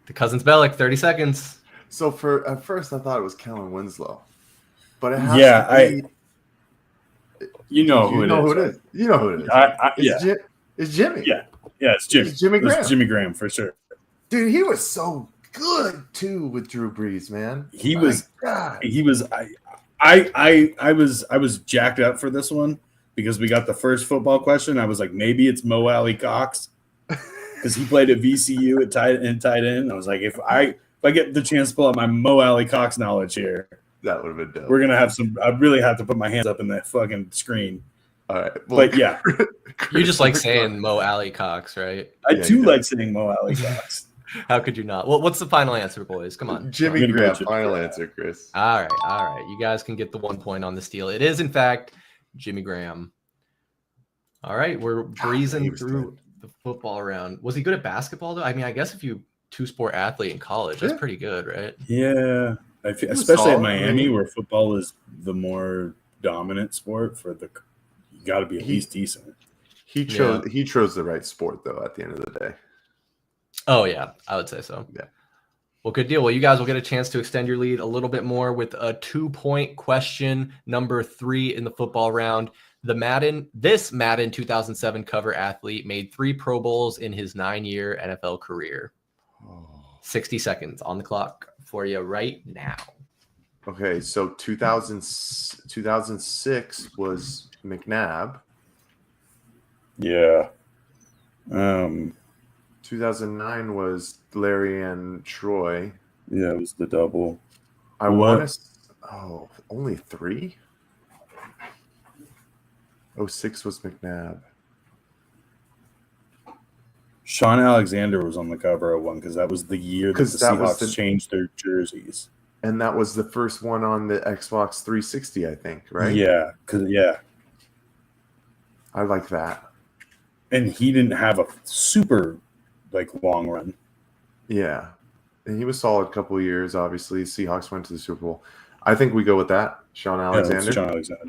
The Cousins Bellic, 30 seconds. So at first I thought it was Kellen Winslow, but it has Yeah, to be. You know who You it know is. who it right? is. You know who it is. Yeah. It's Jimmy. Yeah. Yeah, it's Jimmy. It's Jimmy Graham. It's Jimmy Graham for sure. Dude, he was so good too with Drew Brees, man. He My was- God. He was I was jacked up for this one because we got the first football question. I was like, maybe it's Mo Alley Cox because he played at VCU at tight end. I was like, if I get the chance to pull out my Mo Alley Cox knowledge here, That would have been dope. we're gonna have some. I really have to put my hands up in that fucking screen. All right. But yeah, You just like saying Mo Alley Cox, right? I Yeah, do he like saying Mo Alley Cox. How could you not? Well, what's the final answer, boys? Come on. Jimmy I'm gonna Graham. go Jimmy Final Graham. answer, Chris. All right. You guys can get the 1 point on the steal. It is, in fact, Jimmy Graham. All right, we're he breezing was through good. the football round. Was he good at basketball, though? I mean, I guess if you 2-sport athlete in college, that's Yeah. pretty good, right? Yeah, was especially at solid. Miami, where football is the more dominant sport. You got to be at least decent. He chose the right sport though. At the end of the day, Oh, yeah, I would say so. Yeah. Well, good deal. Well, you guys will get a chance to extend your lead a little bit more with a 2-point question, number 3 in the football round. This Madden 2007 cover athlete made 3 Pro Bowls in his 9-year NFL career. 60 seconds on the clock for you right now. Okay, so 2006 was McNabb. Yeah. 2009 was Larry and Troy. Yeah, it was the double. I What? want to. Oh, only 3. 06 was McNabb. Sean Alexander was on the cover of one because that was the year that the 'Cause that was Seahawks the- changed their jerseys. And that was the first one on the Xbox 360, I think, right? Yeah, I like that. and he didn't have a super long run. Yeah. And he was solid a couple of years, obviously. Seahawks went to the Super Bowl. I think we go with that. Sean Yeah, Alexander. that's Sean Alexander.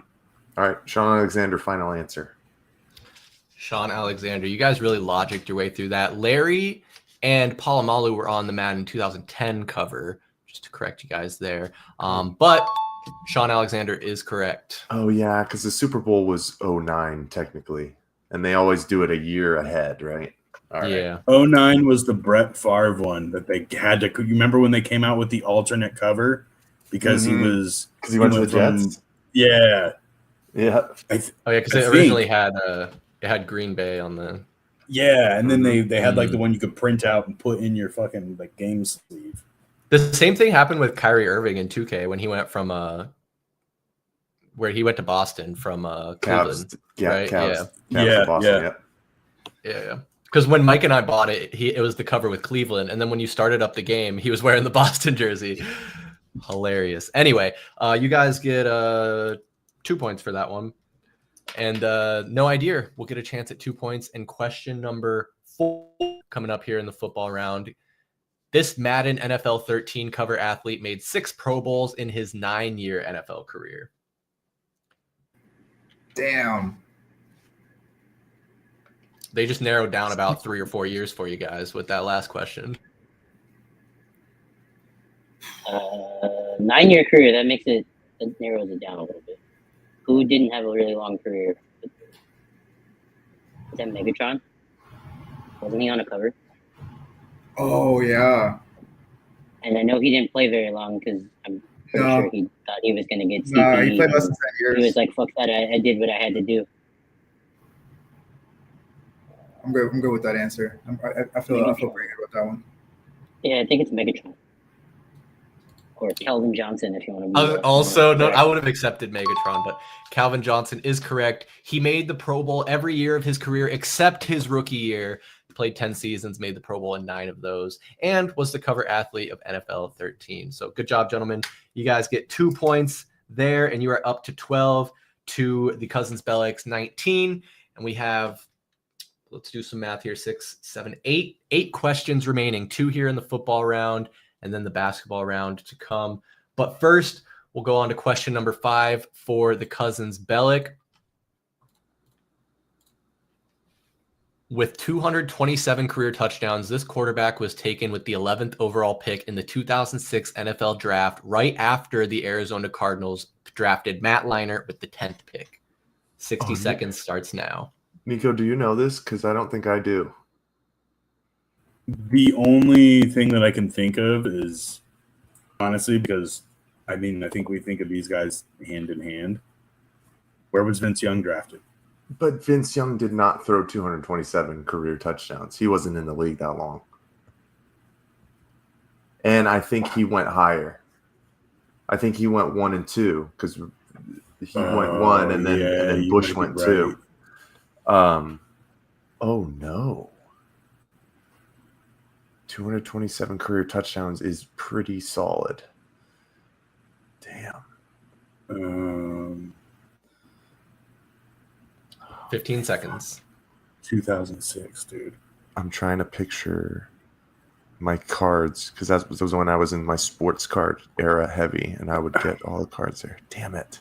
All right. Sean Alexander, final answer. Sean Alexander. You guys really logicked your way through that. Larry and Palomalu were on the Madden 2010 cover, just to correct you guys there. But Sean Alexander is correct. Oh, yeah, because the Super Bowl was 09, technically. And they always do it a year ahead, right? All right. Yeah. 09 was the Brett Favre one that they had to. You remember when they came out with the alternate cover because Mhm. he He went to the from- Jets? Yeah. Yeah. Oh yeah, because I it think- originally had it had Green Bay on the. Yeah, and then they had Mhm. the one you could print out and put in your fucking game sleeve. The same thing happened with Kyrie Irving in 2K when he went from where he went to Boston from Cleveland. Cavs. Yeah, right? Cavs. Yeah. Cavs to Boston, Yeah. Yeah. Because when Mike and I bought it, it was the cover with Cleveland, and then when you started up the game, he was wearing the Boston jersey. Hilarious. Anyway, you guys get 2 points for that one, and no idea. We'll get a chance at 2 points. And question number 4 coming up here in the football round. This Madden NFL 13 cover athlete made 6 Pro Bowls in his 9-year NFL career. Damn. They just narrowed down about 3 or 4 years for you guys with that last question. 9-year career, that narrows it down a little bit. Who didn't have a really long career? Is that Megatron? Wasn't he on a cover? Oh yeah. And I know he didn't play very long because I'm pretty No. sure he thought he was going to get CP. No, he played less than 10 He years. was like, fuck that, I did what I had to do. I'm good with that answer. I feel pretty good with that one. Yeah, I think it's Megatron. Or Calvin Johnson, if you want to be. I would have accepted Megatron, but Calvin Johnson is correct. He made the Pro Bowl every year of his career except his rookie year. He played 10 seasons, made the Pro Bowl in 9 of those, and was the cover athlete of NFL 13. So good job, gentlemen. You guys get 2 points there, and you are up to 12 to the Cousins Bellic's 19. And we have, let's do some math here, 6, 7, 8. 8 questions remaining, 2 here in the football round, and then the basketball round to come. But first, we'll go on to question number 5 for the Cousins Bellic. With 227 career touchdowns, this quarterback was taken with the 11th overall pick in the 2006 NFL draft, right after the Arizona Cardinals drafted Matt Leinart with the 10th pick. 60 seconds starts now. Niko, do you know this? Because I don't think I do. The only thing that I can think of is, honestly, because, I think we think of these guys hand in hand. Where was Vince Young drafted? But Vince Young did not throw 227 career touchdowns. He wasn't in the league that long. And I think he went higher. I think he went 1 and 2 because he went 1 and then Bush went 2. Oh, no. 227 career touchdowns is pretty solid. Damn. 15 seconds. 2006, dude. I'm trying to picture my cards because that was when I was in my sports card era heavy, and I would get all the cards there. Damn it.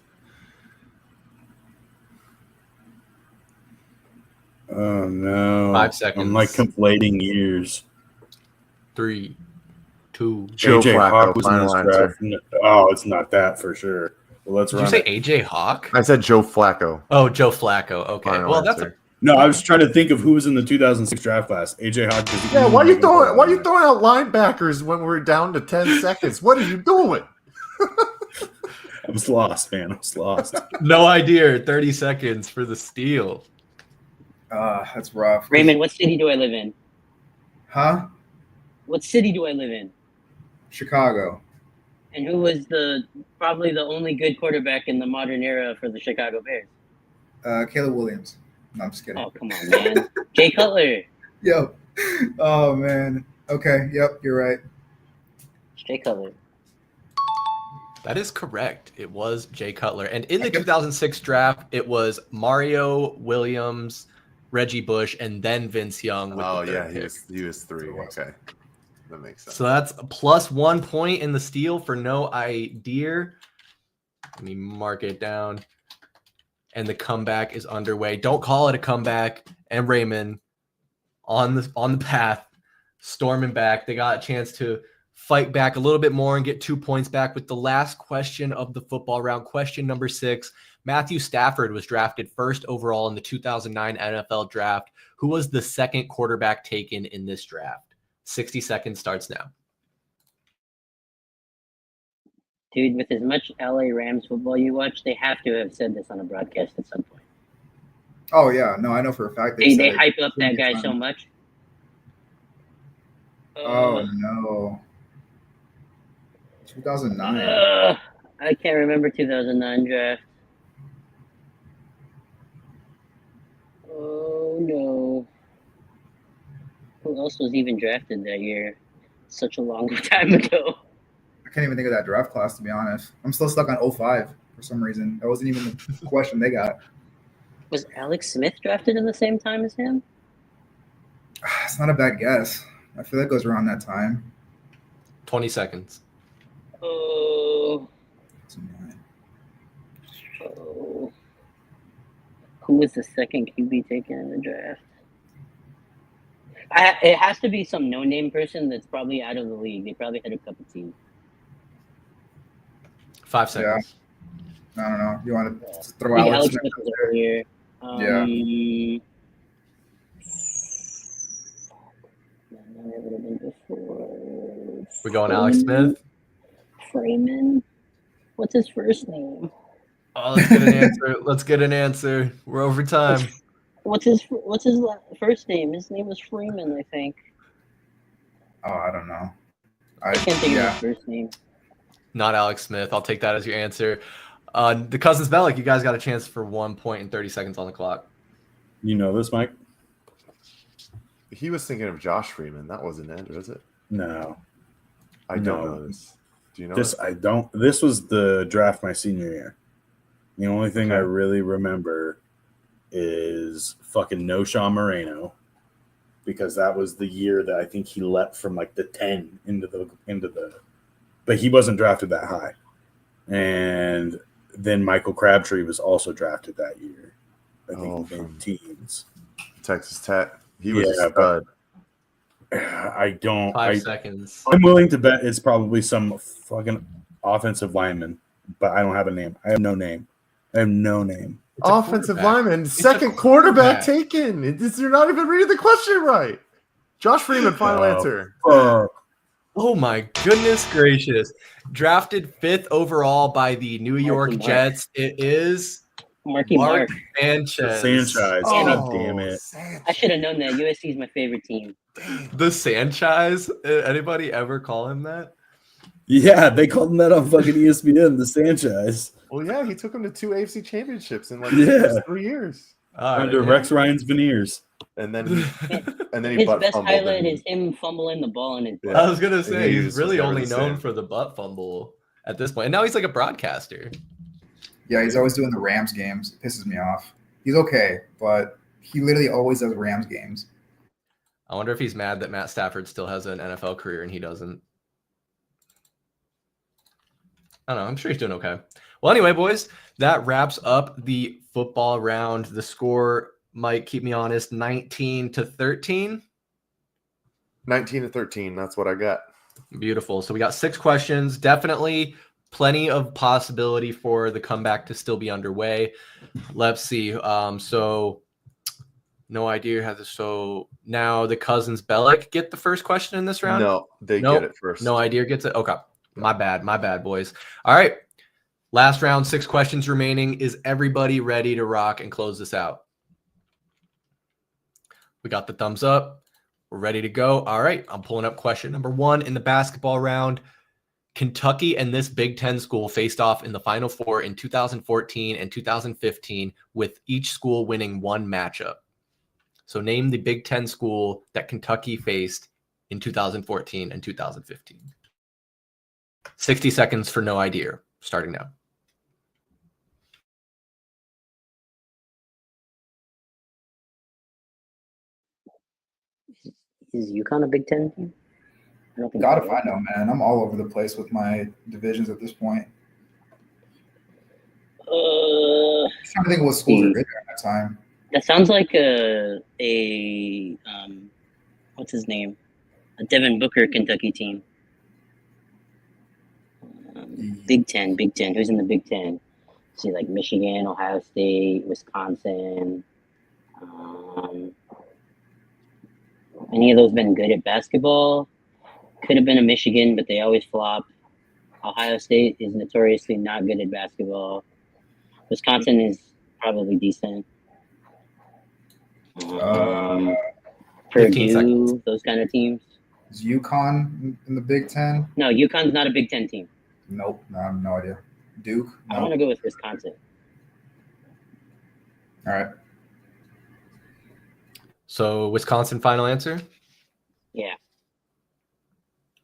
Oh, no. 5 seconds. I'm conflating years. 3, 2. Joe AJ Flacco, Hawk was in final this answer. draft. Oh, it's not that for sure. Well, let's Did you run say it. AJ Hawk? I said Joe Flacco. Oh, Joe Flacco. Okay. Final Well, that's answer. No, I was trying to think of who was in the 2006 draft class. AJ Hawk. Yeah, why are you throwing out linebackers when we're down to 10 seconds? What are you doing? I was lost, man. I was lost. no idea. 30 seconds for the steal. That's rough. Raymond, what city do I live in? Huh? What city do I live in? Chicago. And who was probably the only good quarterback in the modern era for the Chicago Bears? Caleb Williams. No, I'm just kidding. Oh, come on, man. Jay Cutler. Yo. Oh man. Okay. Yep. You're right. Jay Cutler. That is correct. It was Jay Cutler. And in the 2006 draft, it was Mario Williams, Reggie Bush, and then Vince Young with Oh the yeah, third pick. he was 3. Okay, that makes sense. So that's a plus 1 point in the steal for no idea. Let me mark it down. And the comeback is underway. Don't call it a comeback. And Raymon on the path, storming back. They got a chance to fight back a little bit more and get 2 points back with the last question of the football round. Question number 6. Matthew Stafford was drafted first overall in the 2009 NFL draft. Who was the second quarterback taken in this draft? 60 seconds starts now. Dude, with as much LA Rams football you watch, they have to have said this on a broadcast at some point. Oh yeah. No, I know for a fact They said it. hype up that guy so much. Oh no. 2009. I can't remember 2009 draft. Oh no. Who else was even drafted that year? Such a long time ago. I can't even think of that draft class, to be honest. I'm still stuck on 05 for some reason. That wasn't even the question they got. Was Alex Smith drafted in the same time as him? It's not a bad guess. I feel like it goes around that time. 20 seconds. Oh. Who was the second QB taken in the draft? It has to be some no-name person that's probably out of the league. They probably had a cup of tea. 5 seconds. I don't know. You want to throw Alex Alex Smith Smith was there? earlier. It would have been before. We're going Alex Smith. Raymon. What's his first name? Oh, let's get an answer. Let's get an answer. We're over time. What's his first name? His name was Freeman, I think. Oh, I don't know. I can't think of his first name. Not Alex Smith. I'll take that as your answer. The Cousins Bellic, you guys got a chance for 1 point and 30 seconds on the clock. You know this, Mike? He was thinking of Josh Freeman. That wasn't it, was it? No. I don't know this. Do you know this? it? I don't. This was the draft my senior year. The only thing I really remember is fucking no Sean Moreno, because that was the year that I think he leapt from like the 10 into the but he wasn't drafted that high. And then Michael Crabtree was also drafted that year. I think in teens. Texas Tech. He was a but stud. I don't. 5 seconds. I'm willing to bet it's probably some fucking offensive lineman, but I don't have a name. I have no name. Offensive lineman, second quarterback taken. You're not even reading the question right. Josh Freeman, final answer. Oh my goodness gracious. Drafted 5th overall by the New York Jets. It is Mark Sanchez. God damn it. I should have known that. USC is my favorite team. The Sanchez? Anybody ever call him that? Yeah, they called him that on fucking ESPN, the Sanchez. Well, yeah, he took him to 2 AFC championships in like 3 years. Under Rex Ryan's veneers. And then he his best highlight is him fumbling the ball in his butt. I was gonna say he's really only known for the butt fumble at this point. And now he's like a broadcaster. Yeah, he's always doing the Rams games. It pisses me off. He's okay, but he literally always does Rams games. I wonder if he's mad that Matt Stafford still has an NFL career and he doesn't. I don't know. I'm sure he's doing okay. Well, anyway, boys, that wraps up the football round. The score might keep me honest, 19-13. 19-13. That's what I got. Beautiful. So we got 6 questions. Definitely plenty of possibility for the comeback to still be underway. Let's see. So no idea how this. So now the Cousins Bellic get the first question in this round? No, they get it first. No idea gets it. Okay. My bad, boys. All right. Last round, 6 questions remaining. Is everybody ready to rock and close this out? We got the thumbs up. We're ready to go. All right. I'm pulling up question number 1 in the basketball round. Kentucky and this Big Ten school faced off in the Final Four in 2014 and 2015, with each school winning 1 matchup. So name the Big Ten school that Kentucky faced in 2014 and 2015. 60 seconds for no idea, starting now. Is UConn a Big Ten team? I don't think God, so, if right? I know, man. I'm all over the place with my divisions at this point. I'm trying to think of what schools are good there at that time. That sounds like a what's his name? A Devin Booker Kentucky team. Big Ten. Who's in the Big Ten? See, like Michigan, Ohio State, Wisconsin. Any of those been good at basketball? Could have been a Michigan, but they always flop. Ohio State is notoriously not good at basketball. Wisconsin is probably decent. 15 Purdue, seconds. those kind of teams. Is UConn in the Big Ten? No, UConn's not a Big Ten team. Nope. No, I have no idea. Duke? I want to go with Wisconsin. All right. So Wisconsin final answer? Yeah.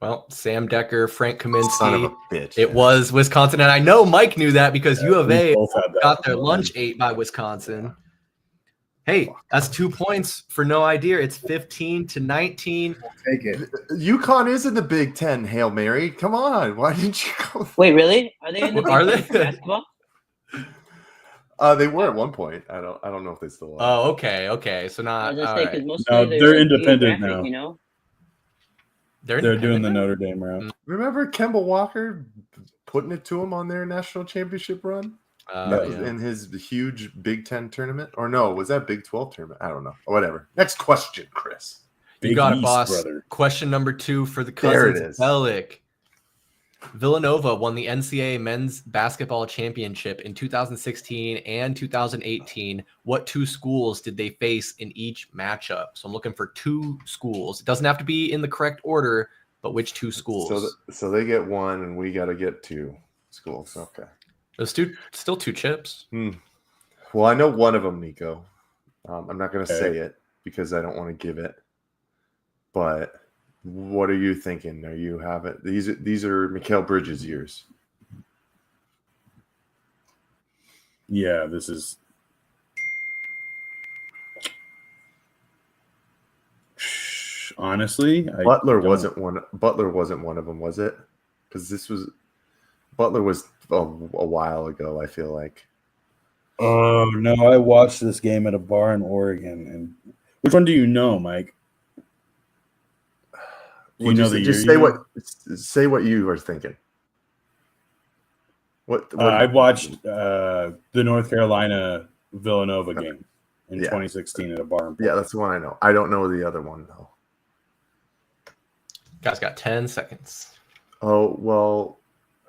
Well, Sam Decker, Frank Kaminsky. Son of a bitch. It was Wisconsin. And I know Mike knew that because U of A both had that. got their lunch ate by Wisconsin. Hey, that's 2 points for no idea. It's 15-19. Take it. UConn is in the Big Ten, Hail Mary. Come on. Why didn't you go? Wait, really? Are they in the Big Are Ten they? for basketball? They were at one point. I don't know if they still are. Oh, okay. So I not. was gonna All say right. because most No, of they're independent geographic, now. You know. They're doing the independent now? Notre Dame route. Remember Kemba Walker putting it to him on their national championship run? That was Yeah. in his huge Big Ten tournament? Or no, was that Big 12 tournament? I don't know. Whatever. Next question, Chris. You Big got it, East, boss. brother. Question number 2 for the There it Cousins is. Bellic. Villanova won the NCAA men's basketball championship in 2016 and 2018. What 2 schools did they face in each matchup? So I'm looking for 2 schools. It doesn't have to be in the correct order, but which 2 schools? So they get 1 and we got to get 2 schools. Okay. There's still 2 chips. Well, I know one of them, Niko. I'm not going to Okay. say it because I don't want to give it. But what are you thinking? Are you have it? These are Mikal Bridges' years. Yeah, this is. Honestly, Butler wasn't one of them, was it? Because Butler was a while ago. I feel like. Oh no! I watched this game at a bar in Oregon. And which one do you know, Mike? Do you know the just year? say what you are thinking. What I watched the North Carolina Villanova game in 2016 at a bar in Portland. Yeah, that's the one I know. I don't know the other one though. Guys got 10 seconds. Oh well,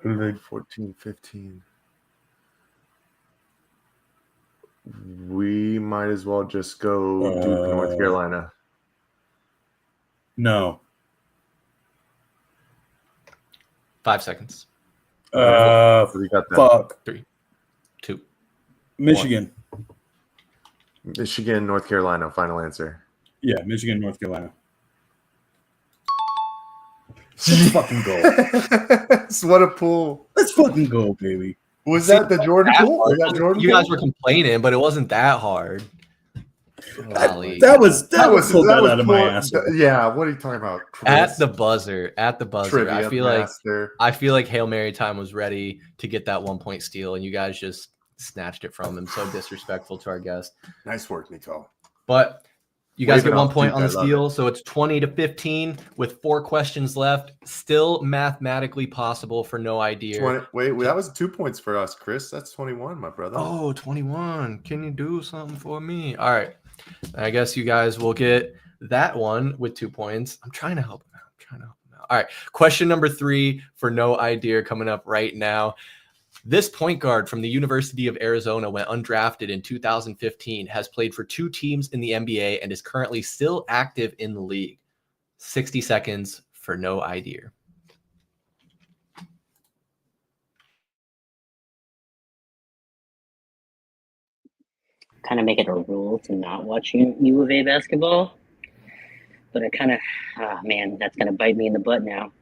14, 15. We might as well just go Duke, North Carolina. No. 5 seconds. We got that. Fuck. 3, 2. Michigan. Michigan, North Carolina. Final answer. Yeah, Michigan, North Carolina. Let's fucking go. What a pool. Let's fucking go, baby. Was that the Jordan pool? Was that Jordan You pool? guys were complaining, but it wasn't that hard. Golly. That was pulled that out of my pool. ass. Yeah, what are you talking about? Chris? At the buzzer. Trivia I feel like Hail Mary time was ready to get that 1 point steal, and you guys just snatched it from him. So disrespectful to our guest. Nice work, Niko. But you guys Waving get 1 off point Duke, on the I love steal, so it's 20-15 with 4 questions left. Still mathematically possible for no idea. Wait, that was 2 points for us, Chris. That's 21, my brother. Oh, 21. Can you do something for me? All right. I guess you guys will get that one with 2 points. I'm trying to help him out. All right. Question number 3 for no idea coming up right now. This point guard from the University of Arizona went undrafted in 2015, has played for 2 teams in the NBA, and is currently still active in the league. 60 seconds for no idea. kind of make it a rule to not watch U of A basketball. But I kind of, man, that's going to bite me in the butt now.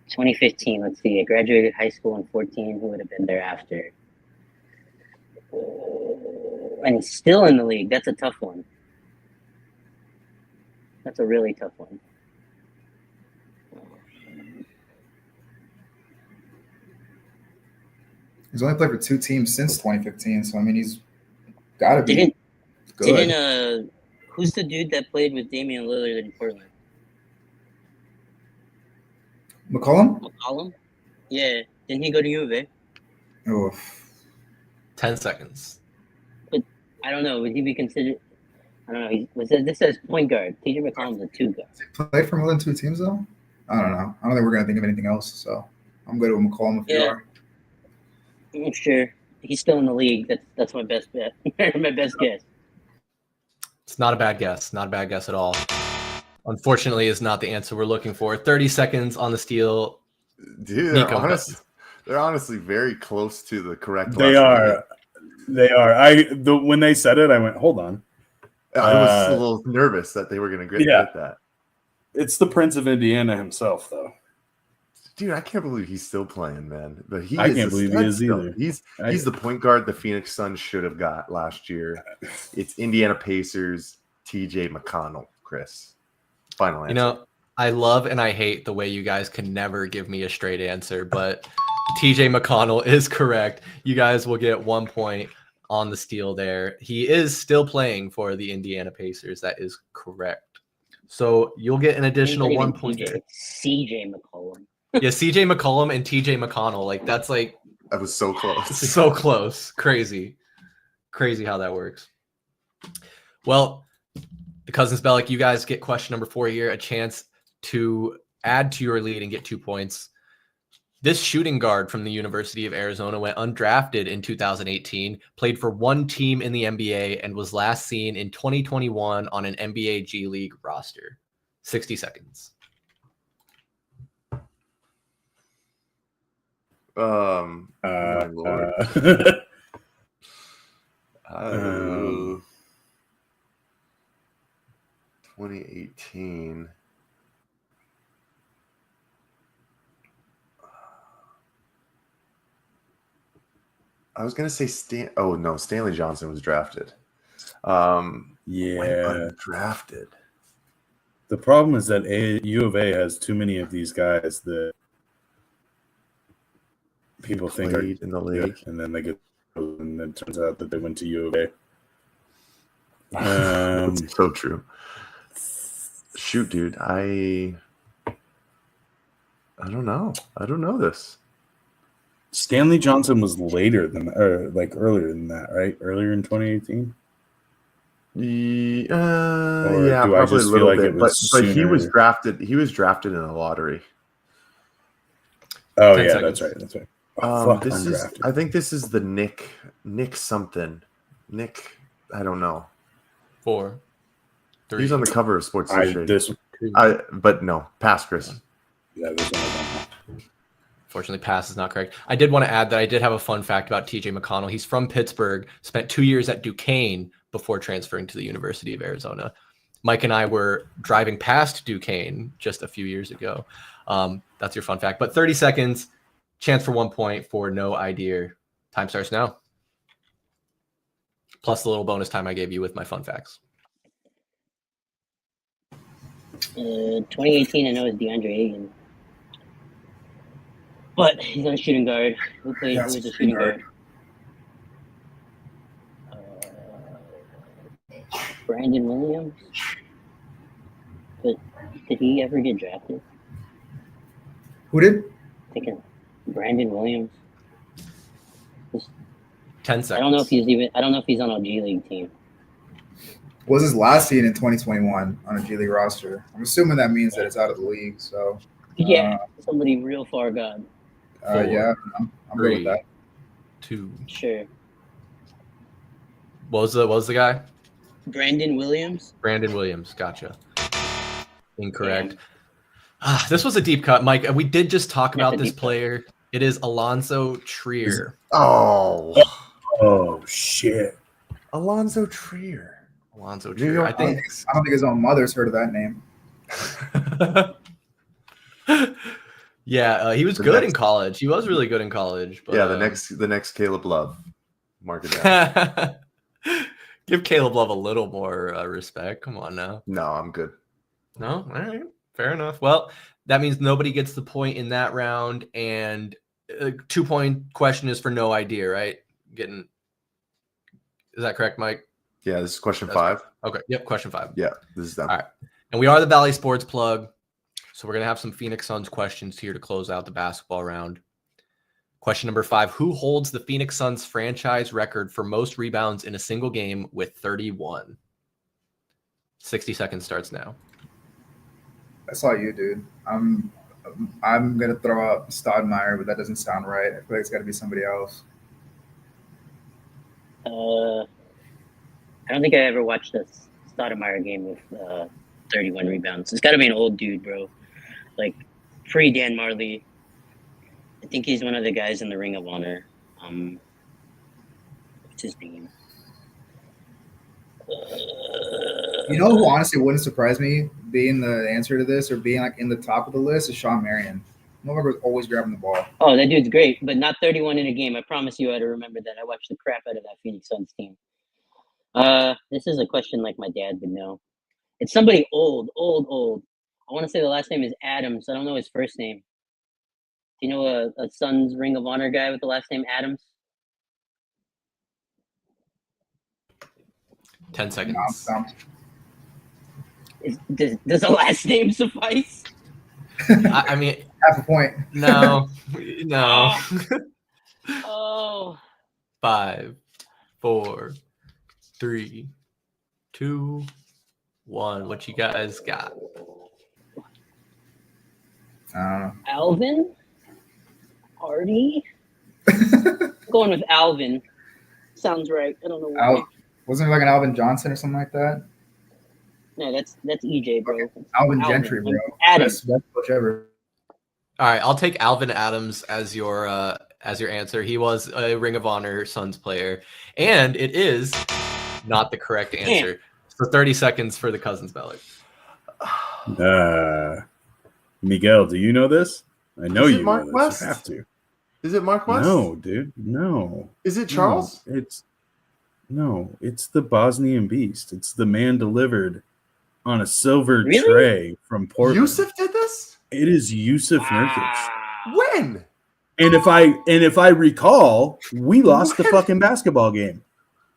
2015, let's see. I graduated high school in 14. Who would have been there after? And he's still in the league. That's a tough one. That's a really tough one. He's only played for 2 teams since 2015, so I mean he's got to be good. Who's the dude that played with Damian Lillard in Portland? McCollum? Yeah. Didn't he go to U of A? Oh, 10 seconds. But I don't know. Would he be considered? I don't know. This says point guard. TJ McCollum's a 2 guard. Played for more than 2 teams though. I don't know. I don't think we're gonna think of anything else. So I'm good with McCollum if you are. I'm sure he's still in the league. That's my best bet. My best guess. It's not a bad guess. Not a bad guess at all. Unfortunately, is not the answer we're looking for. 30 seconds on the steal. Dude, they're honestly very close to the correct. They are. When they said it, I went, hold on. I was a little nervous that they were going to get that. It's the Prince of Indiana himself, though. Dude, I can't believe he's still playing, man. But I can't believe he is either. He's the point guard the Phoenix Suns should have got last year. It's Indiana Pacers, TJ McConnell, Chris. Final answer. You know, I love and I hate the way you guys can never give me a straight answer, but TJ McConnell is correct. You guys will get 1 point on the steal there. He is still playing for the Indiana Pacers. That is correct. So you'll get an additional 1 point there. CJ McCollum. Yeah, CJ McCollum and TJ McConnell. Like, that's like. That was so close. So close. Crazy how that works. Well, the Cousins Bellic, you guys get question number 4 here, a chance to add to your lead and get 2 points. This shooting guard from the University of Arizona went undrafted in 2018, played for 1 team in the NBA, and was last seen in 2021 on an NBA G League roster. 60 seconds. My Lord. 2018. I was gonna say Stanley Johnson was drafted. Undrafted. The problem is that U of A has too many of these guys that people think are in the league, and then they get, and then it turns out that they went to U of A. That's so true. Shoot, dude, I don't know. I don't know this. Stanley Johnson was later than, or like earlier than that, right? Earlier in 2018. Yeah, probably a little bit. But he was drafted. He was drafted in a lottery. Oh yeah, that's right. That's right. I think this is the Nick something. Nick, I don't know. 4, 3. He's on the cover of Sports Illustrated. But no, pass, Chris. Yeah, this one I don't know. Fortunately, pass is not correct. I did want to add that I did have a fun fact about TJ McConnell. He's from Pittsburgh, spent 2 years at Duquesne before transferring to the University of Arizona. Mike and I were driving past Duquesne just a few years ago. That's your fun fact. But 30 seconds, chance for 1 point for no idea. Time starts now. Plus the little bonus time I gave you with my fun facts. 2018, I know it's DeAndre Ayton. But he's on shooting guard. Who was a shooting guard? Brandon Williams. But did he ever get drafted? Who did? Thinking Brandon Williams. 10 seconds. I don't know if he's on a G League team. Was his last season in 2021 on a G League roster? I'm assuming that means that it's out of the league. So yeah, somebody real far gone. Yeah, I'm good with that. 2. Sure. What was the guy? Brandon Williams. Brandon Williams. Gotcha. Incorrect. This was a deep cut, Mike. We did just talk about this player. It is Alonzo Trier. Oh shit. Alonzo Trier. Alonzo New Trier. York I think Knicks. I don't think his own mother's heard of that name. Yeah, he was The good in next- college. He was really good in college. But, Yeah, the next Caleb Love. Mark it down. give Caleb Love a little more respect. Come on now. No, I'm good. No, all right, fair enough. Well, that means nobody gets the point in that round, and 2-point question is for no idea, right? Is that correct, Mike? Yeah, this is question That's 5. Okay. Yep. Question 5. Yeah, this is them. All right. And we are the Valley Sports Plug. So we're going to have some Phoenix Suns questions here to close out the basketball round. Question number 5. Who holds the Phoenix Suns franchise record for most rebounds in a single game with 31? 60 seconds starts now. I saw you, dude. I'm gonna throw out Stoudemire, but that doesn't sound right. I feel like it's got to be somebody else. I don't think I ever watched a Stoudemire game with 31 rebounds. It's got to be an old dude, bro. Like pre Dan Marley. I think he's one of the guys in the Ring of Honor. What's his name? You know who honestly wouldn't surprise me being the answer to this or being like in the top of the list is Sean Marion. Motherfucker was always grabbing the ball. Oh, that dude's great, but not 31 in a game. I promise you, I had to remember that. I watched the crap out of that Phoenix Suns team. This is a question like my dad would know. It's somebody old. I want to say the last name is Adams. I don't know his first name. Do you know a Suns Ring of Honor guy with the last name Adams? 10 seconds. Does the last name suffice? I mean, Half a point. no. Oh. 5, 4, 3, 2, 1. What you guys got? Alvin? Hardy? Going with Alvin. Sounds right. I don't know why. Wasn't it like an Alvin Johnson or something like that? No, that's EJ, bro. Alvin Gentry, bro. Adams. Best coach ever. All right, I'll take Alvin Adams as your answer. He was a Ring of Honor Suns player, and it is not the correct answer. So 30 seconds for the Cousins Bellic. Miguel, do you know this? I know Is it you Mark know this. West? You have to. Is it Mark West? No, dude. No. Is it Charles? No, it's the Bosnian Beast. It's the man delivered on a silver Really? tray from Portland. Yusuf did this? It is Yusuf Nurkic. When? And if I recall, we lost the fucking basketball game.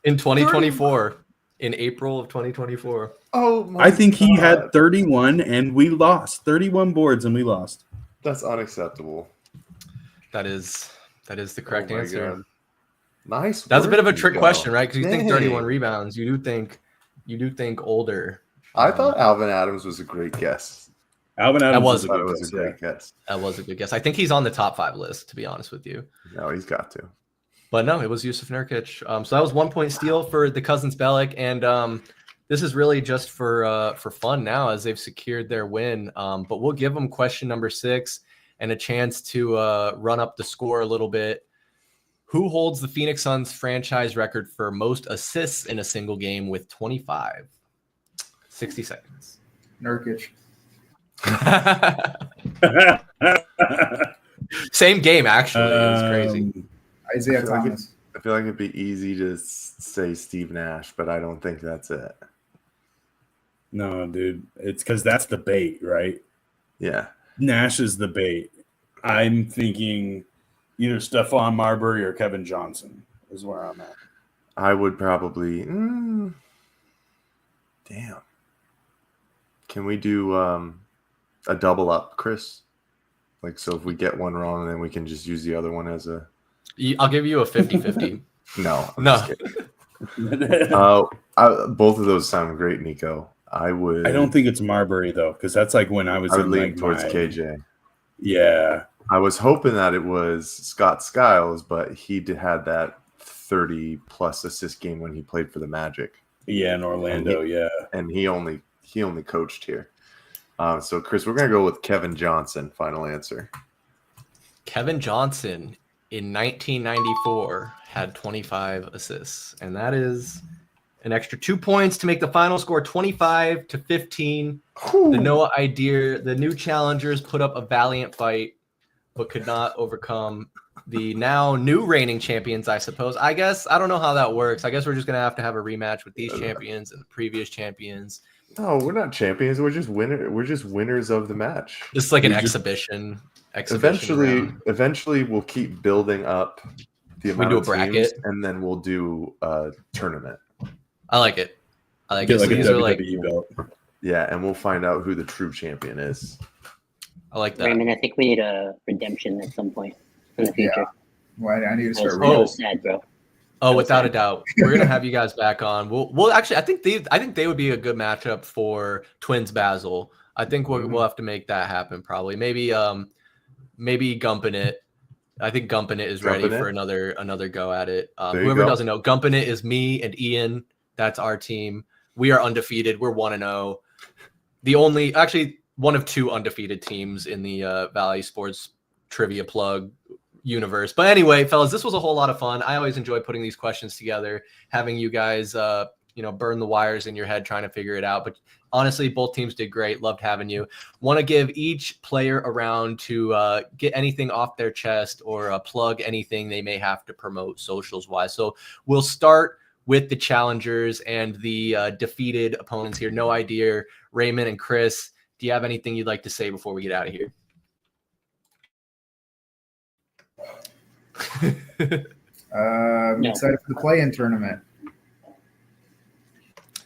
In 2024, in April of 2024. Oh my I think he God. had 31 and we lost. 31 boards and we lost. That's unacceptable. That is the correct Oh my answer. God. Nice. That's a work, bit of a trick Nico. question, right? Because you think Dang. 31 rebounds, you do think older. I thought Alvin Adams was a great guess. Alvin Adams was was I a thought it good was guess, a great guess. That was a good guess. I think he's on the top 5 list, to be honest with you. No, he's got to. But no, it was Yusuf Nurkic. So that was 1 point steal for the Cousins Bellic, and this is really just for fun now as they've secured their win. But we'll give them question number 6 and a chance to run up the score a little bit. Who holds the Phoenix Suns franchise record for most assists in a single game with 25? 60 seconds. Nurkic. Same game, actually. It was crazy. Isaiah Thomas. I feel like it'd be easy to say Steve Nash, but I don't think that's it. No, dude. It's because that's the bait, right? Yeah. Nash is the bait. I'm thinking either Stephon Marbury or Kevin Johnson is where I'm at. I would probably. Damn. Can we do a double up, Chris? Like, so if we get one wrong, then we can just use the other one as a. I'll give you a 50-50. No. I'm No. just kidding. Both of those sound great, Niko. I would. I don't think it's Marbury though, because that's like when I was I would in lean like towards my, KJ. Yeah. I was hoping that it was Scott Skiles, but he had that 30-plus assist game when he played for the Magic. Yeah, in Orlando, yeah. And he only coached here. So, Chris, we're going to go with Kevin Johnson. Final answer. Kevin Johnson in 1994 had 25 assists, and that is An extra 2 points to make the final score 25-15. Whew. The new challengers put up a valiant fight, but could not overcome the now new reigning champions, I suppose. I guess I don't know how that works. I guess we're just gonna have to have a rematch with these champions and the previous champions. No, we're not champions. We're just winners of the match. This is like an exhibition. Eventually, we'll keep building up the amount do a of bracket, teams, and then we'll do a tournament. I like it. Get So like a these are WWE belt. Yeah, and we'll find out who the true champion is. I like that. Raymond, I think we need a redemption at some point in the future. Why I need to start That reading. was sad, bro. Oh, without a doubt, we're gonna have you guys back on. We'll actually, I think they would be a good matchup for Twins Basil. I think we'll have to make that happen. Probably, maybe Gumpin' It. I think Gumpin' It is ready for another go at it. Whoever doesn't know, Gumpin' It is me and Ian. That's our team. We are undefeated. We're 1-0. Actually one of 2 undefeated teams in the Valley Sports Trivia Plug universe. But anyway, fellas, this was a whole lot of fun. I always enjoy putting these questions together, having you guys, burn the wires in your head trying to figure it out. But honestly, both teams did great. Loved having you. Want to give each player a round to get anything off their chest or plug anything they may have to promote socials wise. So we'll start with the challengers and the defeated opponents here. No idea. Raymond and Chris, do you have anything you'd like to say before we get out of here? I'm excited for the play-in tournament.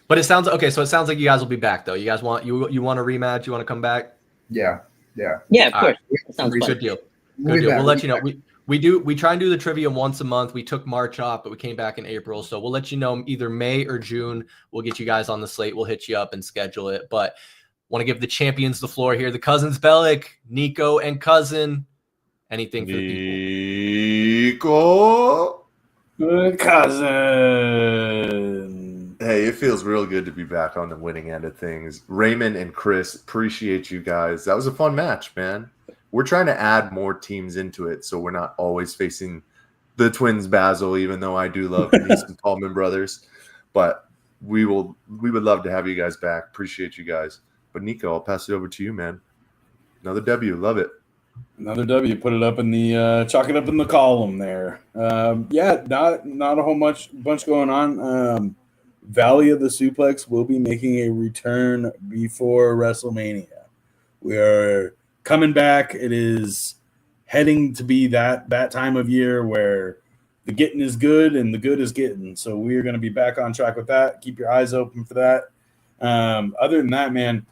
But it sounds okay. So it sounds like you guys will be back, though. You guys want a rematch? You want to come back? Yeah. Yeah, of course. Right. That sounds fun. Good deal. We'll let you know. We try and do the trivia once a month. We took March off, but we came back in April. So we'll let you know either May or June. We'll get you guys on the slate. We'll hit you up and schedule it. But want to give the champions the floor here. The Cousins Bellic, Niko and Cousin. Anything for the people? Niko. Cousin. Hey, it feels real good to be back on the winning end of things. Raymond and Chris, appreciate you guys. That was a fun match, man. We're trying to add more teams into it, so we're not always facing the Twins Basil, even though I do love these Tallman brothers. But we would love to have you guys back. Appreciate you guys. But Niko, I'll pass it over to you, man. Another W, love it. Another W. Put it up in the chalk it up in the column there. Not a whole bunch going on. Valley of the Suplex will be making a return before WrestleMania. We are coming back. It is heading to be that time of year where the getting is good and the good is getting. So we are going to be back on track with that. Keep your eyes open for that. Other than that, man,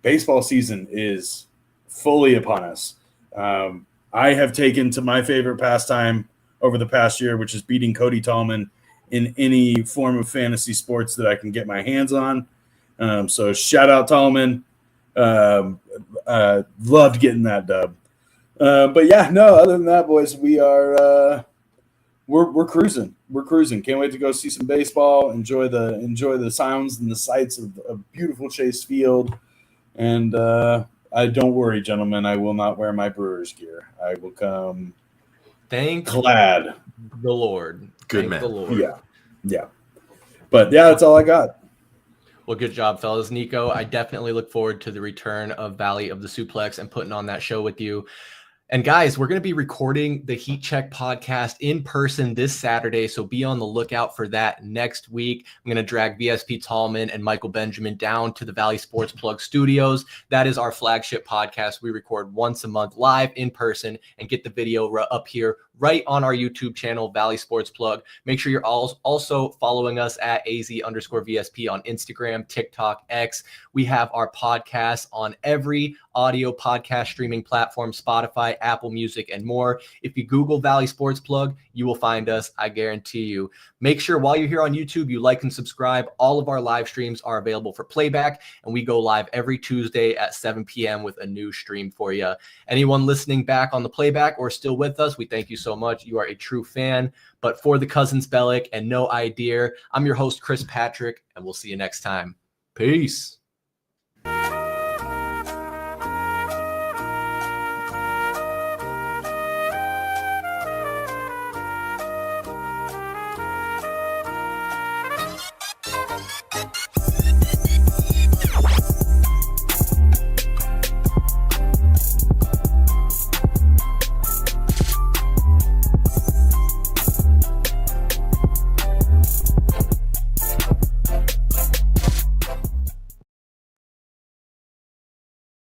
baseball season is fully upon us. I have taken to my favorite pastime over the past year, which is beating Cody Tallman in any form of fantasy sports that I can get my hands on. So shout out Tallman. Loved getting that dub. But yeah, no, other than that, boys, we are we're cruising. We're cruising. Can't wait to go see some baseball, enjoy the sounds and the sights of a beautiful Chase Field. And I don't worry, gentlemen, I will not wear my Brewers gear. I will come clad. The Lord. Good man. The Lord. Yeah. But yeah, that's all I got. Well, good job, fellas. Niko, I definitely look forward to the return of Valley of the Suplex and putting on that show with you. And guys, we're going to be recording the Heat Check podcast in person this Saturday, so be on the lookout for that next week. I'm going to drag VSP Tallman and Michael Benjamin down to the Valley Sports Plug studios. That is our flagship podcast. We record once a month live in person and get the video up here right on our YouTube channel, Valley Sports Plug. Make sure you're also following us at AZ_VSP on Instagram, TikTok, X. We have our podcast on every audio podcast streaming platform, Spotify, Apple Music, and more. If you Google Valley Sports Plug, you will find us, I guarantee you. Make sure while you're here on YouTube, you like and subscribe. All of our live streams are available for playback, and we go live every Tuesday at 7 p.m. with a new stream for you. Anyone listening back on the playback or still with us, we thank you so much. You are a true fan. But for the Cousins Bellic and No Idea, I'm your host, Chris Patrick, and we'll see you next time. Peace.